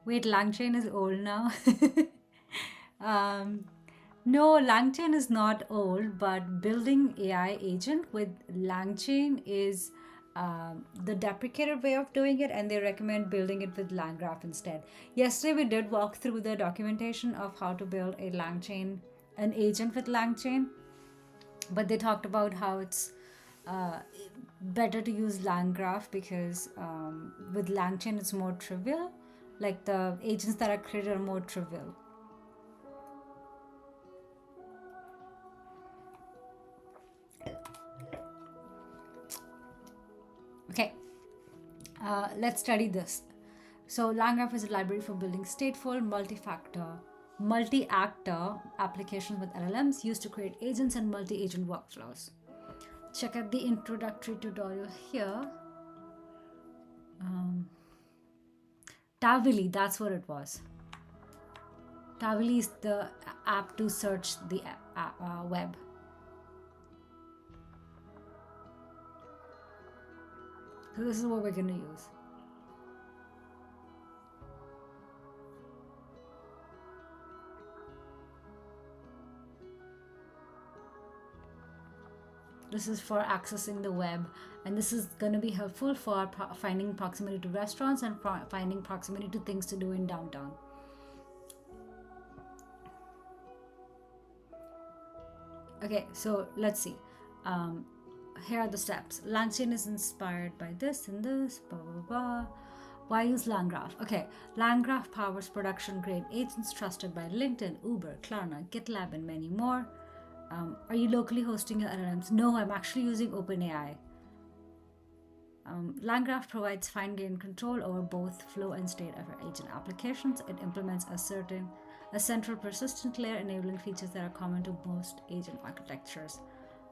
Wait, LangChain is old now. No, LangChain is not old, but building AI agent with LangChain is the deprecated way of doing it, and they recommend building it with LangGraph instead. Yesterday we did walk through the documentation of how to build an agent with LangChain, but they talked about how it's better to use LangGraph because with LangChain it's more trivial. Like the agents that are created are more trivial. Okay, let's study this. So LangGraph is a library for building stateful, multi-actor applications with LLMs used to create agents and multi-agent workflows. Check out the introductory tutorial here. Tavily, that's what it was. Tavily is the app to search the web. So this is what we're going to use. This is for accessing the web, and this is going to be helpful for finding proximity to restaurants and finding proximity to things to do in downtown. Okay, so let's see. Here are the steps. LangChain is inspired by this and this, blah, blah, blah. Why use LangGraph? Okay, LangGraph powers production-grade agents trusted by LinkedIn, Uber, Klarna, GitLab, and many more. Are you locally hosting your LLMs? No, I'm actually using OpenAI. LangGraph provides fine-grained control over both flow and state of your agent applications. It implements a central persistent layer, enabling features that are common to most agent architectures.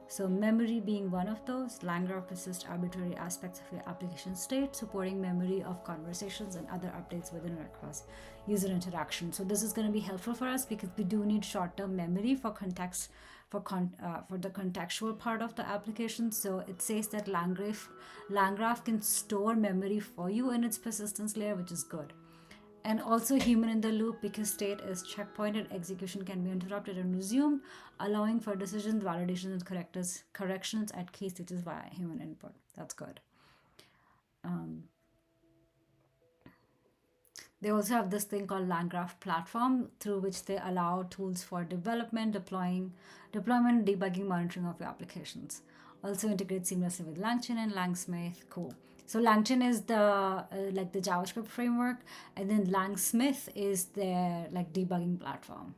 So memory being one of those, LangGraph persists arbitrary aspects of your application state, supporting memory of conversations and other updates within or across user interaction. So this is going to be helpful for us because we do need short-term memory for context, for the contextual part of the application. So it says that LangGraph can store memory for you in its persistence layer, which is good. And also human in the loop because state is checkpointed, execution can be interrupted and resumed, allowing for decisions, validations, and corrections at key stages via human input. That's good. They also have this thing called LangGraph platform through which they allow tools for development, deployment, debugging, monitoring of your applications. Also integrate seamlessly with LangChain and Langsmith. Cool. So LangChain is the like the JavaScript framework, and then LangSmith is their like debugging platform.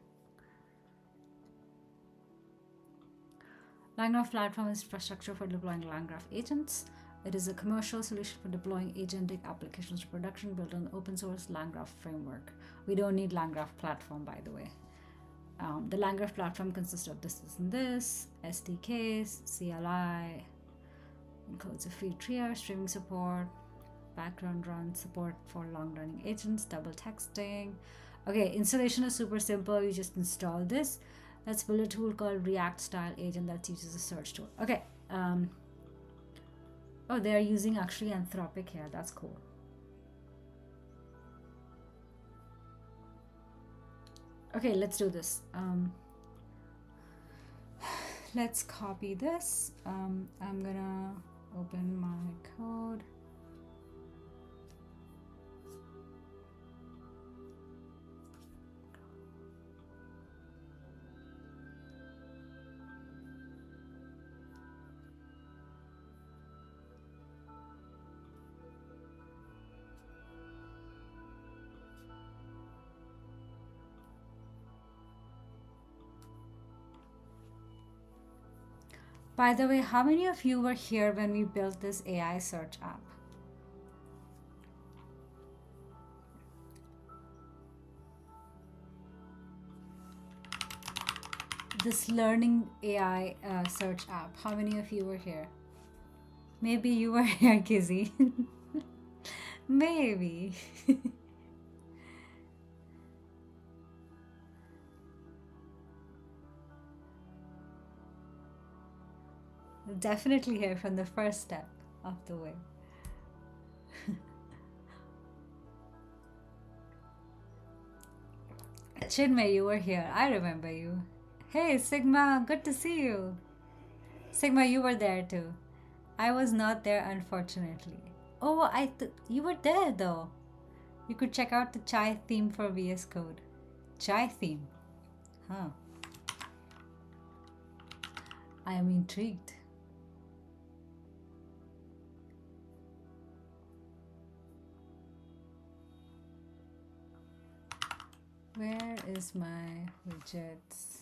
LangGraph platform is infrastructure for deploying LangGraph agents. It is a commercial solution for deploying agentic applications to production built on the open source LangGraph framework. We don't need LangGraph platform, by the way. The LangGraph platform consists of this and this, SDKs, CLI, includes a free triage, streaming support, background run, support for long-running agents, double texting. Okay, installation is super simple. You just install this. Let's build a tool called React Style Agent that uses a search tool. Okay. Oh, they're using actually Anthropic here. That's cool. Okay, let's do this. Let's copy this. I'm gonna open my code. By the way, how many of you were here when we built this AI search app? This learning AI search app. How many of you were here? Maybe you were here, Kizzy. Maybe. Definitely here from the first step of the way. Chinmay, you were here. I remember you. Hey, Sigma, good to see you. Sigma, you were there too. I was not there, unfortunately. Oh, you were there though. You could check out the chai theme for VS Code. Chai theme. Huh. I am intrigued. Where is my widgets?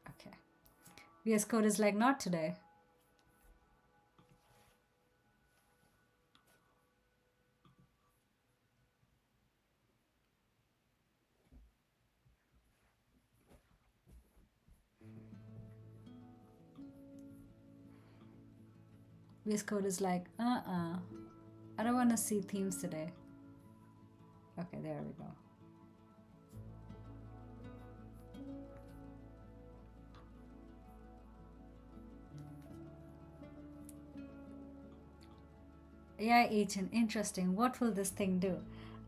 Okay. VS Code is like, not today. VS Code is like, I don't want to see themes today. Okay, there we go. AI agent, interesting. What will this thing do?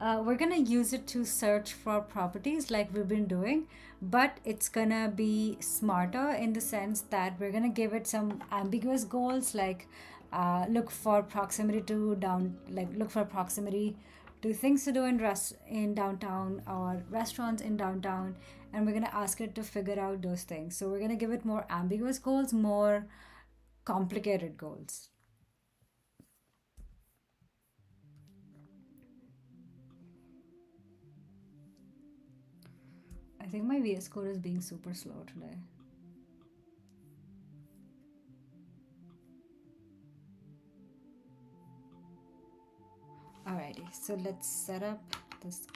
We're gonna use it to search for properties like we've been doing, but it's gonna be smarter in the sense that we're gonna give it some ambiguous goals like look for proximity to look for proximity to things to do in downtown or restaurants in downtown, and we're gonna ask it to figure out those things. So we're gonna give it more ambiguous goals, more complicated goals. I think my VS Code is being super slow today. Alrighty, so let's set up this.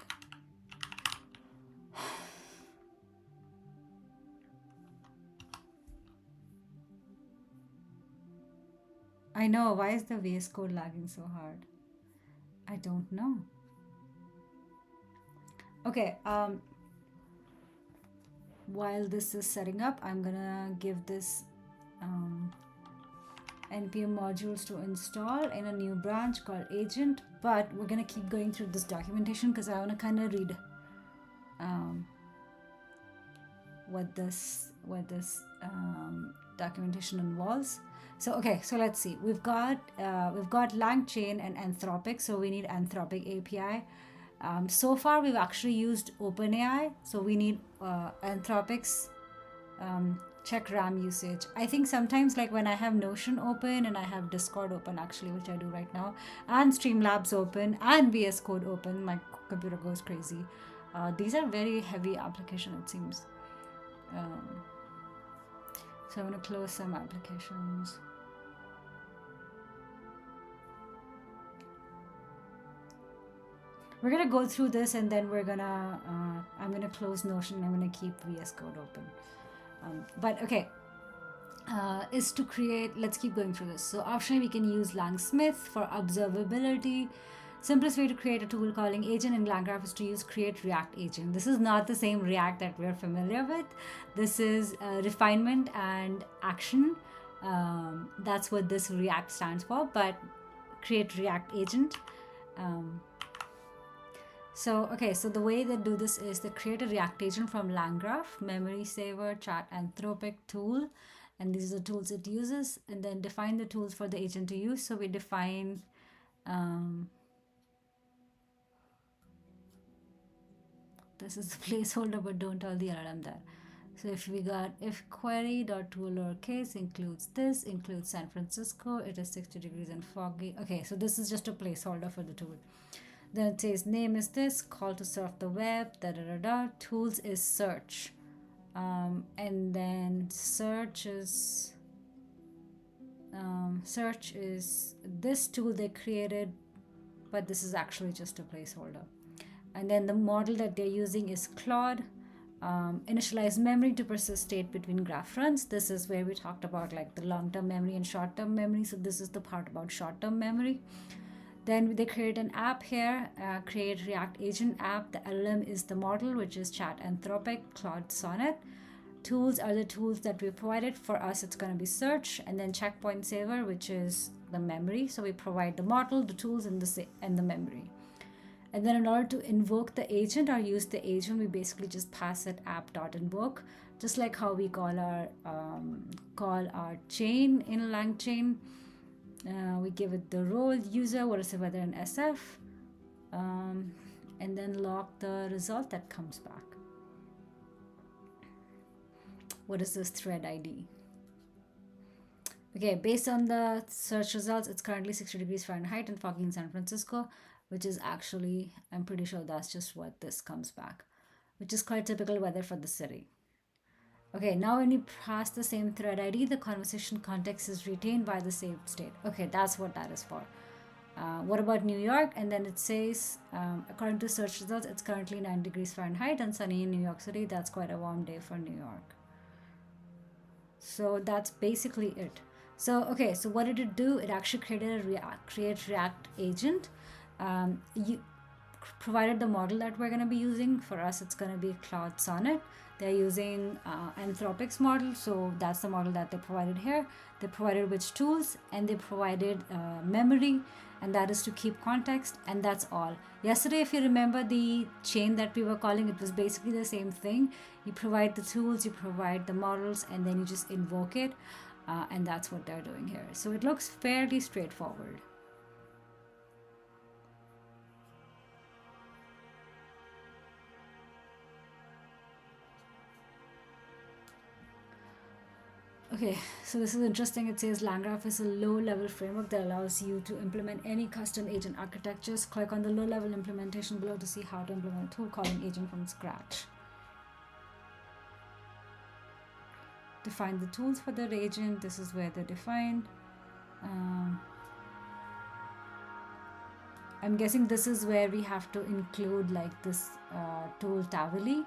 I know, why is the VS Code lagging so hard? I don't know. Okay, while this is setting up, I'm gonna give this npm modules to install in a new branch called agent, but we're gonna keep going through this documentation because I want to kind of read what this documentation involves. So okay, so let's see. We've got LangChain and Anthropic, so we need Anthropic API. So far, we've actually used OpenAI, so we need Anthropic's check RAM usage. I think sometimes, like when I have Notion open and I have Discord open, actually, which I do right now, and Streamlabs open and VS Code open, my computer goes crazy. These are very heavy application, it seems. Um, so I'm going to close some applications. We're going to go through this, and then I'm going to close Notion. I'm going to keep VS Code open. But okay, is to create, let's keep going through this. So optionally, we can use Langsmith for observability. Simplest way to create a tool calling agent in LangGraph is to use create React agent. This is not the same React that we're familiar with. This is refinement and action. That's what this React stands for, but create React agent. So the way they do this is they create a React agent from LangGraph, memory saver, chat, Anthropic tool, and these are the tools it uses, and then define the tools for the agent to use. So we define this is the placeholder, but don't tell the LLM that. So if query.tool lowercase includes this, includes San Francisco, it is 60 degrees and foggy. Okay, so this is just a placeholder for the tool. Then it says name is this, call to surf the web, tools is search. And then search is this tool they created, but this is actually just a placeholder. And then the model that they're using is Claude. Initialize memory to persist state between graph runs. This is where we talked about like the long-term memory and short-term memory. So this is the part about short-term memory. Then they create an app here, create React agent app. The LLM is the model, which is Chat Anthropic, Claude Sonnet. Tools are the tools that we provided. For us, it's going to be search, and then checkpoint saver, which is the memory. So we provide the model, the tools, and the memory. And then in order to invoke the agent or use the agent, we basically just pass it app.invoke, just like how we call our chain in LangChain. We give it the role, user, what is it, whether an SF, and then log the result that comes back. What is this thread ID? Okay, based on the search results, it's currently 60 degrees Fahrenheit and foggy in San Francisco, which is actually, I'm pretty sure that's just what this comes back, which is quite typical weather for the city. Okay, now when you pass the same thread ID, the conversation context is retained by the saved state. Okay, that's what that is for. What about New York? And then it says, according to search results, it's currently 9 degrees Fahrenheit and sunny in New York City. That's quite a warm day for New York. So that's basically it. So, okay, so what did it do? It actually created a create React agent. You provided the model that we're going to be using. For us, it's going to be Claude Sonnet. They're using Anthropic's model, so that's the model that they provided here. They provided which tools, and they provided memory, and that is to keep context, and that's all. Yesterday, if you remember the chain that we were calling, it was basically the same thing. You provide the tools, you provide the models, and then you just invoke it, and that's what they're doing here. So it looks fairly straightforward. Okay, so this is interesting. It says LangGraph is a low-level framework that allows you to implement any custom agent architectures. Click on the low-level implementation below to see how to implement a tool calling agent from scratch. Define the tools for the agent. This is where they're defined. I'm guessing this is where we have to include like this tool Tavily.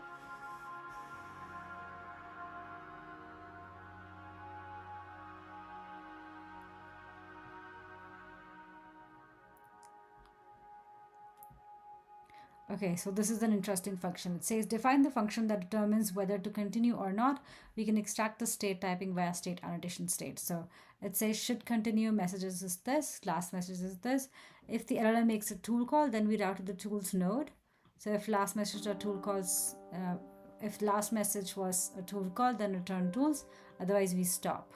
Okay, so this is an interesting function. It says define the function that determines whether to continue or not. We can extract the state typing via state annotation state. So it says should continue messages is this, last message is this. If the LLM makes a tool call, then we route to the tools node. So if last message or tool calls, if last message was a tool call, then return tools. Otherwise, we stop.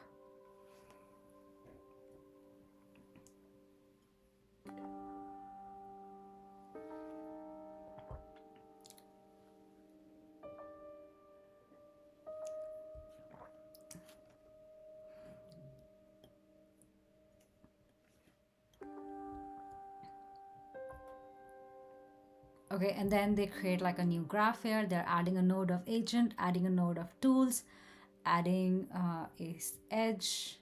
Okay, and then they create like a new graph here. They're adding a node of agent, adding a node of tools, adding edge,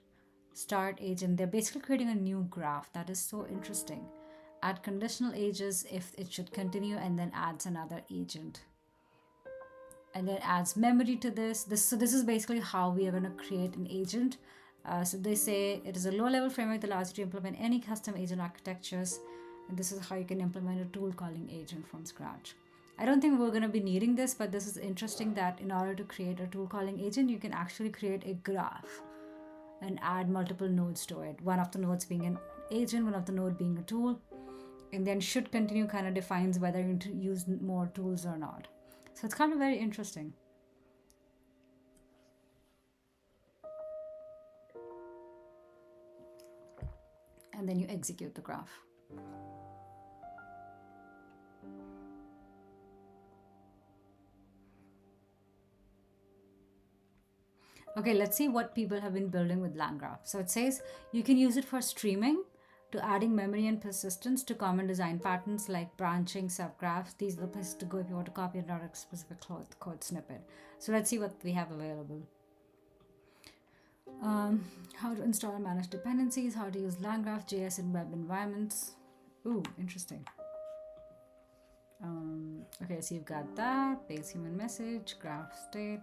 start agent. They're basically creating a new graph. That is so interesting. Add conditional ages if it should continue, and then adds another agent. And then adds memory to this. So this is basically how we are going to create an agent. So they say it is a low-level framework that allows you to implement any custom agent architectures, and this is how you can implement a tool calling agent from scratch. I don't think we're going to be needing this, but this is interesting that in order to create a tool calling agent, you can actually create a graph and add multiple nodes to it. One of the nodes being an agent, one of the node being a tool, and then should continue kind of defines whether you need to use more tools or not. So it's kind of very interesting. And then you execute the graph. Okay, let's see what people have been building with LangGraph. So it says you can use it for streaming, to adding memory and persistence to common design patterns like branching, subgraphs. These are the places to go if you want to copy a specific code snippet. So let's see what we have available. How to install and manage dependencies, how to use LangGraph JS in web environments. Ooh, interesting. Okay, so you've got that, base human message, graph state.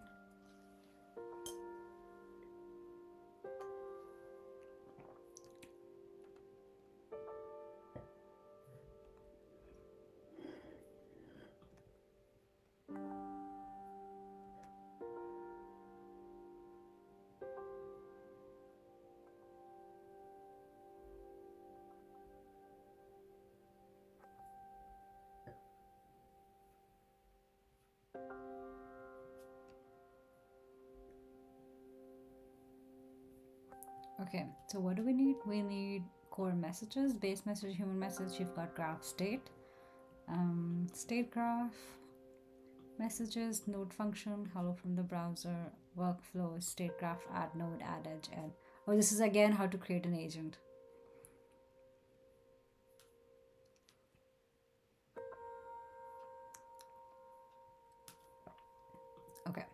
Okay, so what do we need? We need core messages, base message, human message. You've got graph state, state graph, messages, node function, hello from the browser, workflow, state graph, add node, add edge, and oh, this is again how to create an agent. Okay.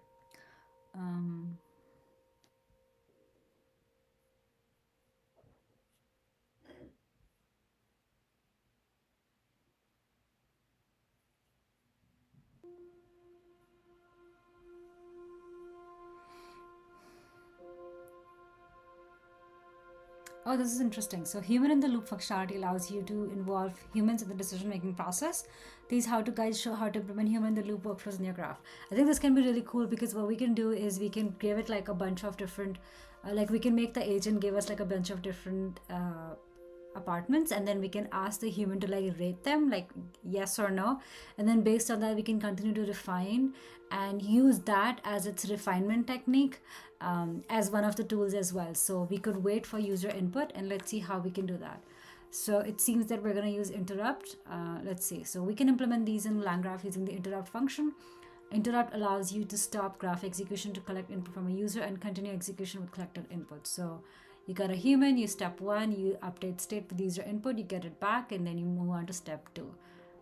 Oh, this is interesting. So, human in the loop functionality allows you to involve humans in the decision making process. These how to guides show how to implement human in the loop workflows in your graph. I think this can be really cool because what we can do is we can give it like a bunch of different, like we can make the agent give us like a bunch of different apartments, and then we can ask the human to like rate them like yes or no, and then based on that we can continue to refine and use that as its refinement technique, as one of the tools as well. So we could wait for user input and let's see how we can do that. So it seems that we're going to use interrupt. Let's see, so we can implement these in LangGraph using the interrupt function. Interrupt allows you to stop graph execution to collect input from a user and continue execution with collected input. So you got a human, you step one, you update state with user input, you get it back, and then you move on to step two.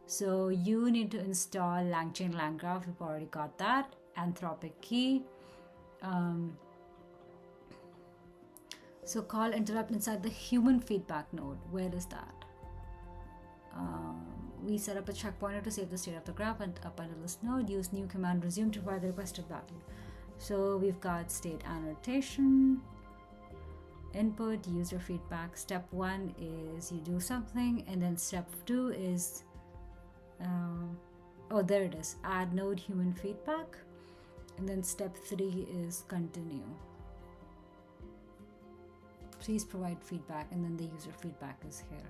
So you need to install LangChain LangGraph. We've already got that. Anthropic key. So call interrupt inside the human feedback node. Where is that? We set up a checkpointer to save the state of the graph and up until this node. Use new command resume to provide the requested value. So we've got state annotation, input, user feedback. Step one is you do something, and then step two is oh, there it is, add node human feedback, and then step three is continue. Please provide feedback, and then the user feedback is here.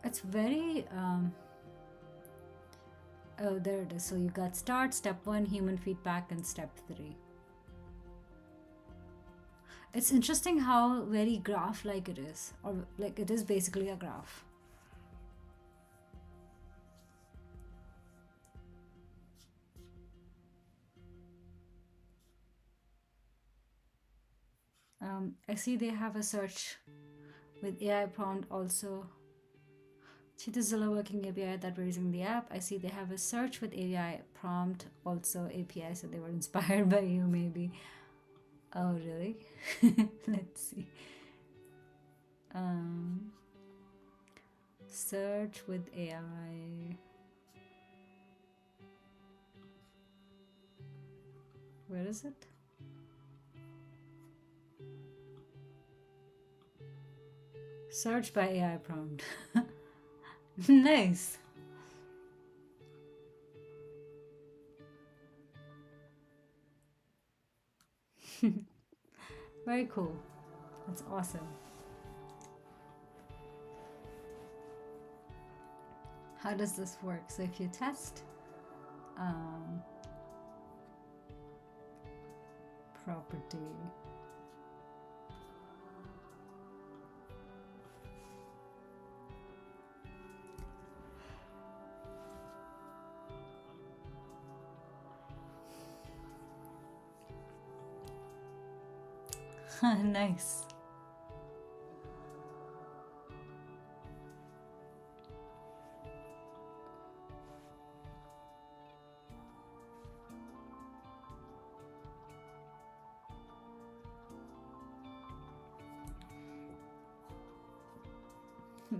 It's very oh, there it is. So you got start, step one, human feedback, and step three. It's interesting how very graph like it is, or like it is basically a graph. I see they have a search with AI prompt also. Chitazilla working API that we're using the app. I see they have a search with AI prompt, also API, so they were inspired by you, maybe. Oh, really? Let's see. Um, search with AI. Where is it? Search by AI prompt. Nice. Very cool. That's awesome. How does this work? So if you test um, property, nice.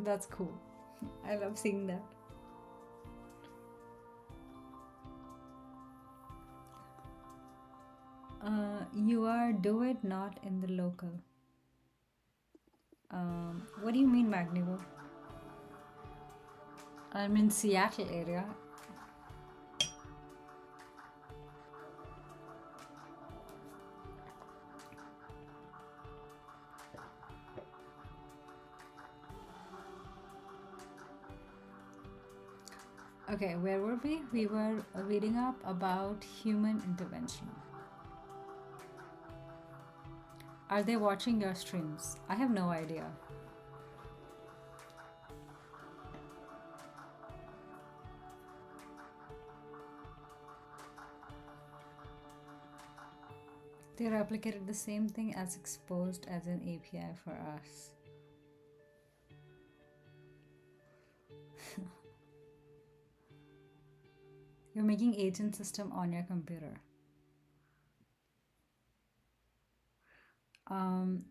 That's cool. I love seeing that. You are do it not in the local. What do you mean, Magnivo? I'm in Seattle area. Okay, where were we? We were reading up about human intervention. Are they watching your streams? I have no idea. They replicated the same thing as exposed as an API for us. You're making agent system on your computer. I'm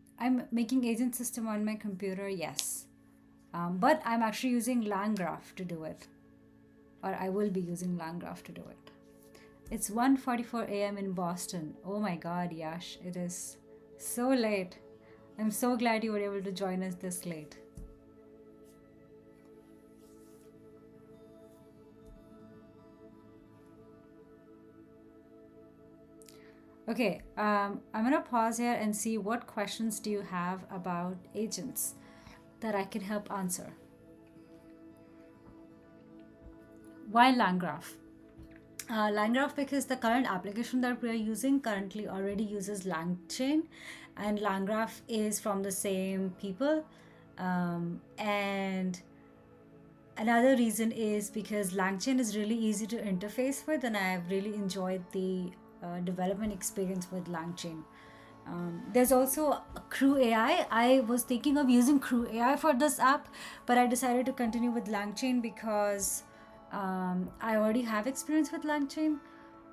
making agent system on my computer, yes. But I'm actually using LangGraph to do it. Or I will be using LangGraph to do it. It's 1:44 a.m. in Boston. Oh my god, Yash, it is so late. I'm so glad you were able to join us this late. Okay, I'm gonna pause here and see what questions do you have about agents that I can help answer. Why LangGraph? LangGraph because the current application that we are using currently already uses LangChain, and LangGraph is from the same people. And another reason is because LangChain is really easy to interface with, and I've really enjoyed the development experience with LangChain. There's also Crew AI. I was thinking of using Crew AI for this app, but I decided to continue with LangChain because I already have experience with LangChain,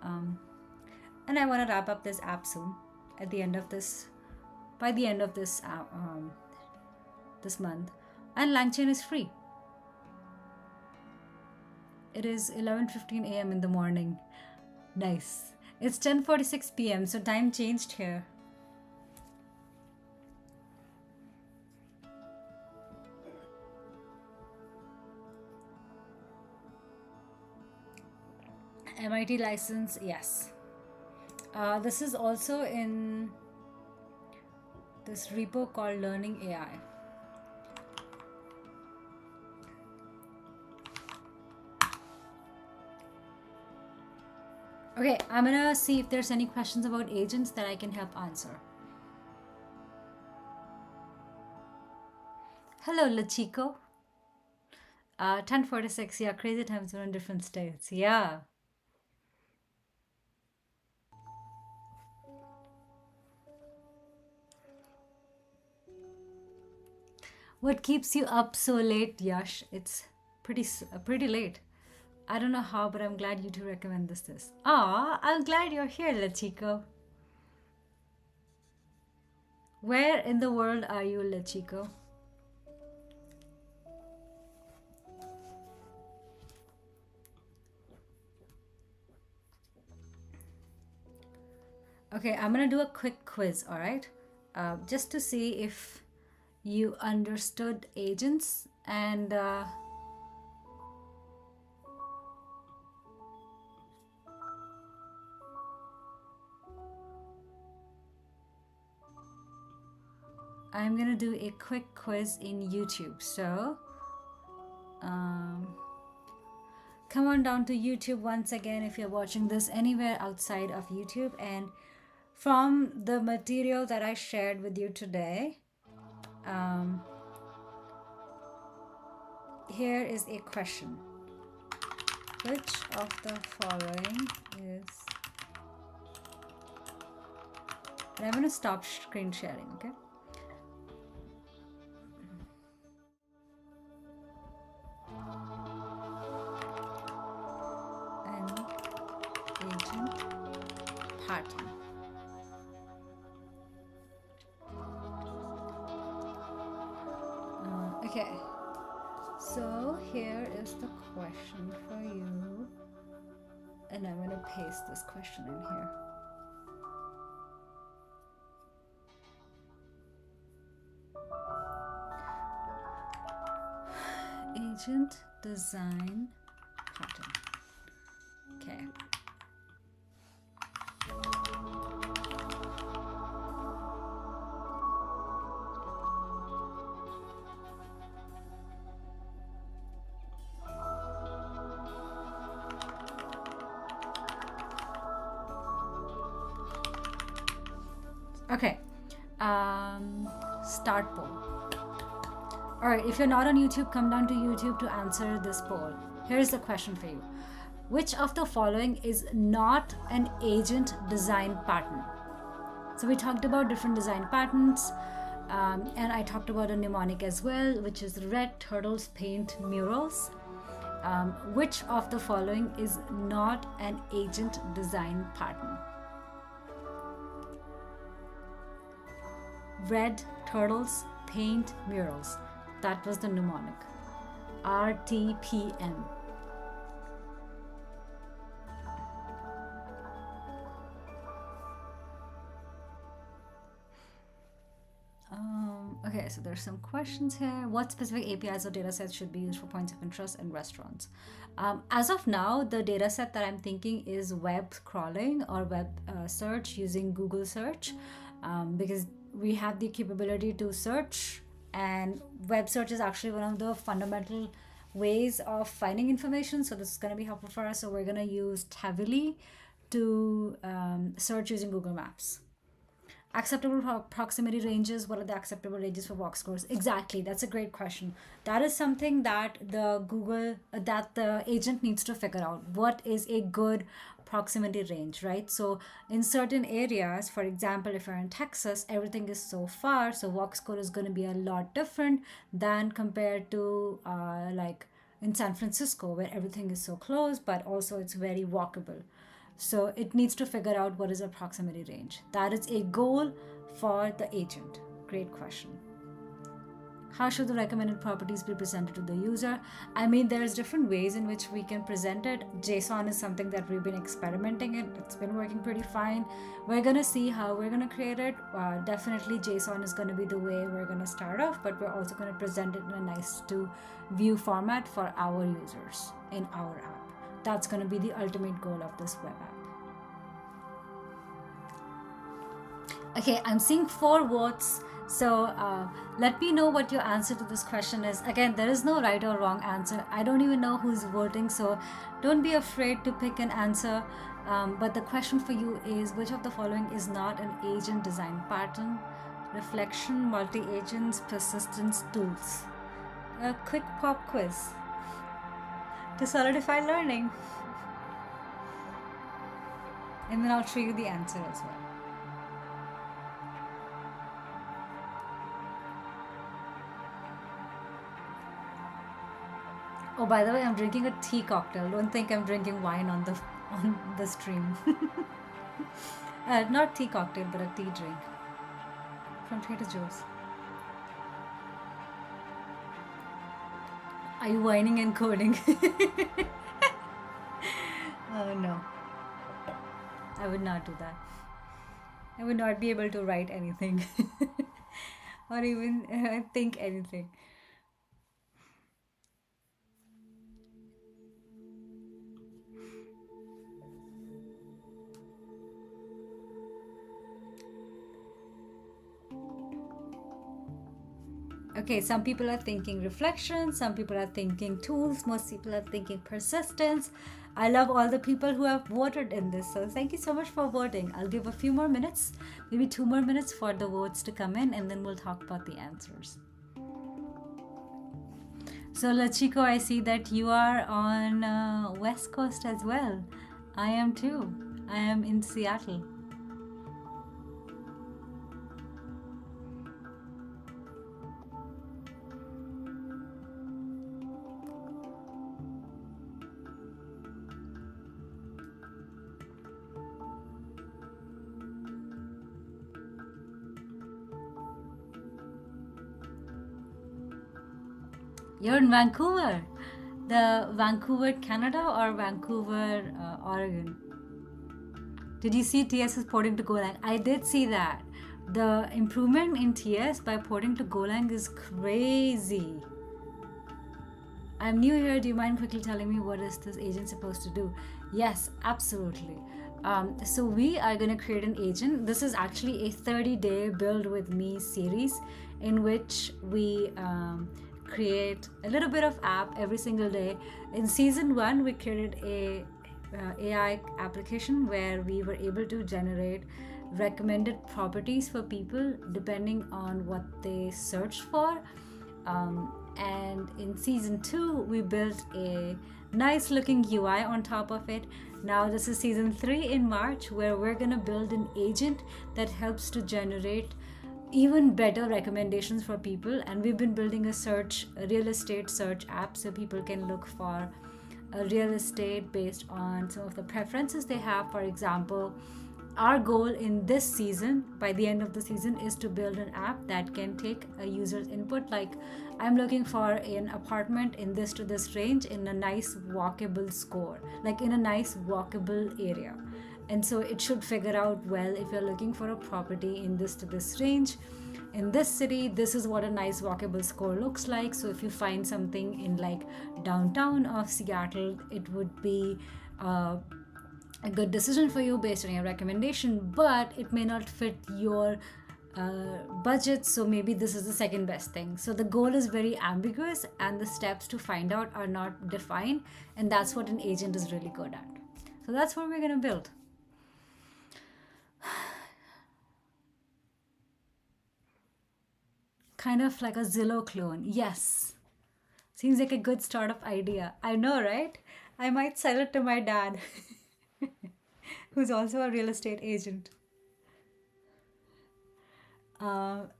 and I want to wrap up this app soon. At the end of this, by the end of this this month, and LangChain is free. It is 11:15 a.m. in the morning. Nice. It's 10:46 p.m. So time changed here. MIT license, yes. This is also in this repo called Learning AI. Okay, I'm gonna see if there's any questions about agents that I can help answer. Hello, Lachiko. 10:46. Yeah, crazy times are in different states. Yeah. What keeps you up so late, Yash? It's pretty late. I don't know how, but I'm glad you two recommend this. Ah, I'm glad you're here, Lechiko. Where in the world are you, Lechiko? Okay, I'm gonna do a quick quiz, all right? Just to see if you understood agents and I'm gonna do a quick quiz in YouTube. So come on down to YouTube once again if you're watching this anywhere outside of YouTube. And from the material that I shared with you today, here is a question. Which of the following is... And I'm going to stop screen sharing, okay? An agent pattern. Okay, so here is the question for you, and I'm going to paste this question in here. Agent design pattern. Okay. Okay. Start poll. All right, if you're not on YouTube, come down to YouTube to answer this poll. Here's the question for you. Which of the following is not an agent design pattern? So we talked about different design patterns, and I talked about a mnemonic as well, which is red turtles paint murals. Which of the following is not an agent design pattern? Red turtles paint murals. That was the mnemonic. RTPM. Okay, so there's some questions here. What specific APIs or datasets should be used for points of interest in restaurants? As of now, the dataset that I'm thinking is web crawling or web search using Google search, because we have the capability to search, and web search is actually one of the fundamental ways of finding information. So this is going to be helpful for us. So we're going to use heavily to search using Google Maps. Acceptable proximity ranges. What are the acceptable ranges for walk scores? Exactly, that's a great question. That is something that the agent needs to figure out. What is a good proximity range, right? So in certain areas, for example, if you're in Texas, everything is so far, so walk score is going to be a lot different than compared to like in San Francisco, where everything is so close, but also it's very walkable. So it needs to figure out what is a proximity range. That is a goal for the agent. Great question. How should the recommended properties be presented to the user? I mean, there's different ways in which we can present it. JSON is something that we've been experimenting in. It's been working pretty fine. We're going to see how we're going to create it. Definitely JSON is going to be the way we're going to start off, but we're also going to present it in a nice to view format for our users in our app. That's going to be the ultimate goal of this web app. Okay, I'm seeing 4 votes. So let me know what your answer to this question is. Again, there is no right or wrong answer. I don't even know who's voting, so don't be afraid to pick an answer. But the question for you is, which of the following is not an agent design pattern? Reflection, multi-agents, persistence, tools. A quick pop quiz to solidify learning. And then I'll show you the answer as well. Oh, by the way, I'm drinking a tea cocktail. Don't think I'm drinking wine on the stream. Not tea cocktail, but a tea drink from Trader Joe's. Are you whining and coding? Oh no, I would not do that. I would not be able to write anything or even think anything. Okay, some people are thinking reflection, some people are thinking tools, most people are thinking persistence. I love all the people who have voted in this. So thank you so much for voting. I'll give a few more minutes, maybe 2 more minutes for the votes to come in, and then we'll talk about the answers. So Lachiko, I see that you are on West Coast as well. I am too. I am in Seattle. You're in Vancouver. The Vancouver, Canada or Vancouver, Oregon? Did you see TS is porting to Golang? I did see that. The improvement in TS by porting to Golang is crazy. I'm new here. Do you mind quickly telling me what is this agent supposed to do? Yes, absolutely. So we are going to create an agent. This is actually a 30-day build with me series in which we create a little bit of app every single day. In season 1, we created a AI application where we were able to generate recommended properties for people depending on what they searched for. And in season 2, we built a nice looking UI on top of it. Now this is season 3 in March, where we're gonna build an agent that helps to generate even better recommendations for people. And we've been building a real estate search app so people can look for a real estate based on some of the preferences they have. For example, our goal in this season, by the end of the season, is to build an app that can take a user's input, like I'm looking for an apartment in this to this range in a nice walkable score, like in a nice walkable area. And so it should figure out, well, if you're looking for a property in this to this range in this city, this is what a nice walkable score looks like. So if you find something in like downtown of Seattle, it would be a good decision for you based on your recommendation, but it may not fit your budget, so maybe this is the second best thing. So the goal is very ambiguous and the steps to find out are not defined, and that's what an agent is really good at. So that's what we're going to build. Kind of like a Zillow clone. Yes. Seems like a good startup idea. I know, right? I might sell it to my dad, who's also a real estate agent.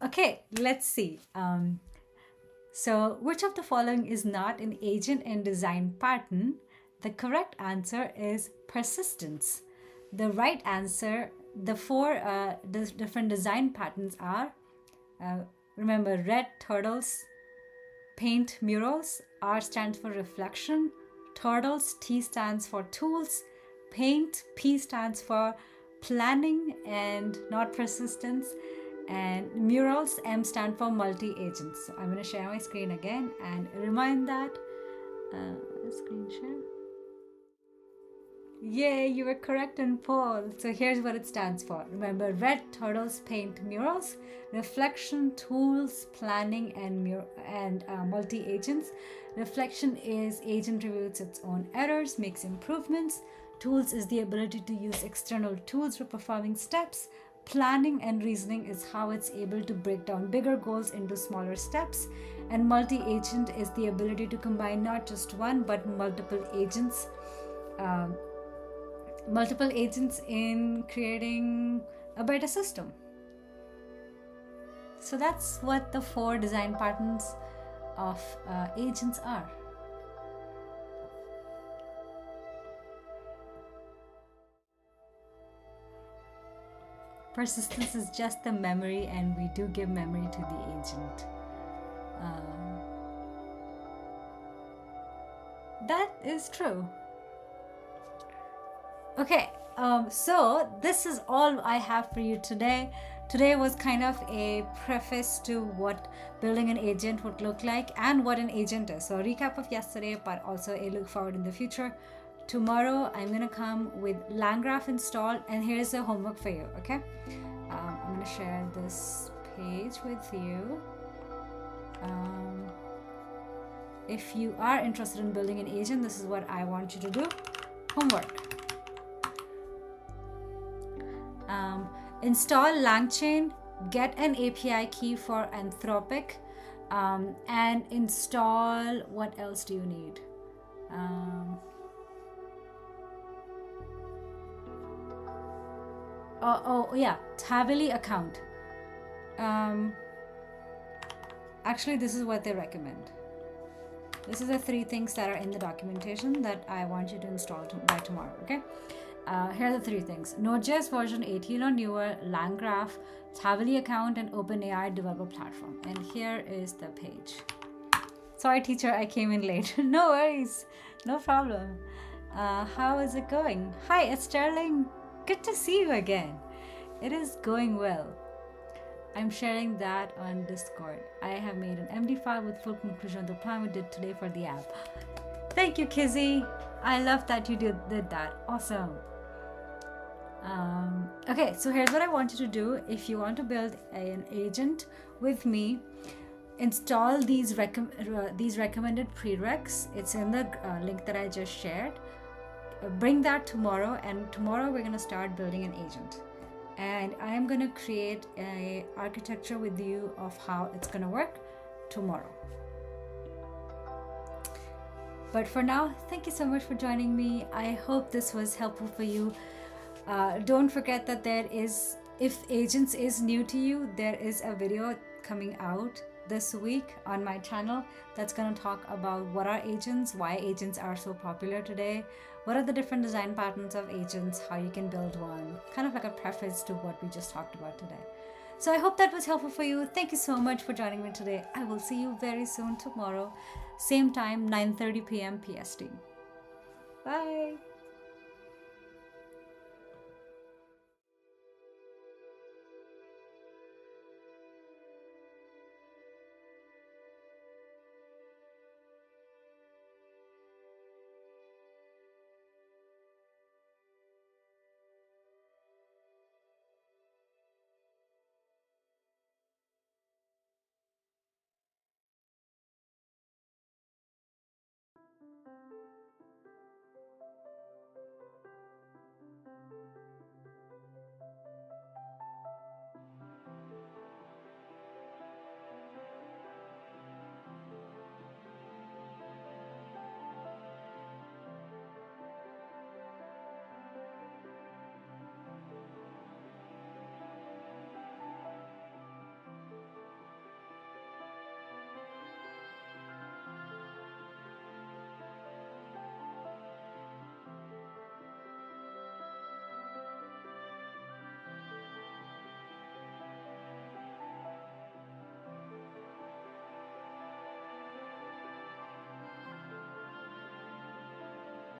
Okay, let's see. So, which of the following is not an agent and design pattern? The correct answer is persistence. The right answer, the four different design patterns are, remember, red turtles, paint murals, R stands for reflection, turtles, T stands for tools, paint, P stands for planning and not persistence, and murals, M stand for multi-agents. So I'm going to share my screen again and remind that screen share. Yay, you were correct in poll. So here's what it stands for. Remember, red turtles, paint murals, reflection, tools, planning, and multi-agents. Reflection is agent reviews its own errors, makes improvements. Tools is the ability to use external tools for performing steps. Planning and reasoning is how it's able to break down bigger goals into smaller steps. And multi-agent is the ability to combine not just one but multiple agents. Multiple agents in creating a better system. So that's what the four design patterns of agents are. Persistence is just the memory, and we do give memory to the agent. That is true. Okay, so this is all I have for you today. Today was kind of a preface to what building an agent would look like and what an agent is. So a recap of yesterday, but also a look forward in the future. Tomorrow, I'm going to come with LangGraph installed, and here's the homework for you, okay? I'm going to share this page with you. If you are interested in building an agent, this is what I want you to do. Homework. Install LangChain, get an API key for Anthropic, and install, what else do you need? Yeah, Tavily account. Actually, this is what they recommend. This is the 3 things that are in the documentation that I want you to install by tomorrow, okay? Here are the 3 things. Node.js version 18 or newer, LangGraph, Tavily account, and OpenAI developer platform. And here is the page. Sorry, teacher, I came in late. No worries. No problem. How is it going? Hi, it's Sterling. Good to see you again. It is going well. I'm sharing that on Discord. I have made an MD file with full conclusion of the plan we did today for the app. Thank you, Kizzy. I love that you did that. Awesome. Okay, so here's what I want you to do. If you want to build an agent with me, install these recommended prereqs. It's in the link that I just shared. Bring that tomorrow, and tomorrow we're going to start building an agent. And I am going to create an architecture with you of how it's going to work tomorrow. But for now, thank you so much for joining me. I hope this was helpful for you. Don't forget that if agents is new to you, there is a video coming out this week on my channel that's going to talk about what are agents, why agents are so popular today, what are the different design patterns of agents, how you can build one, kind of like a preface to what we just talked about today. So I hope that was helpful for you. Thank you so much for joining me today. I will see you very soon tomorrow, same time, 9:30 p.m. PST. Bye.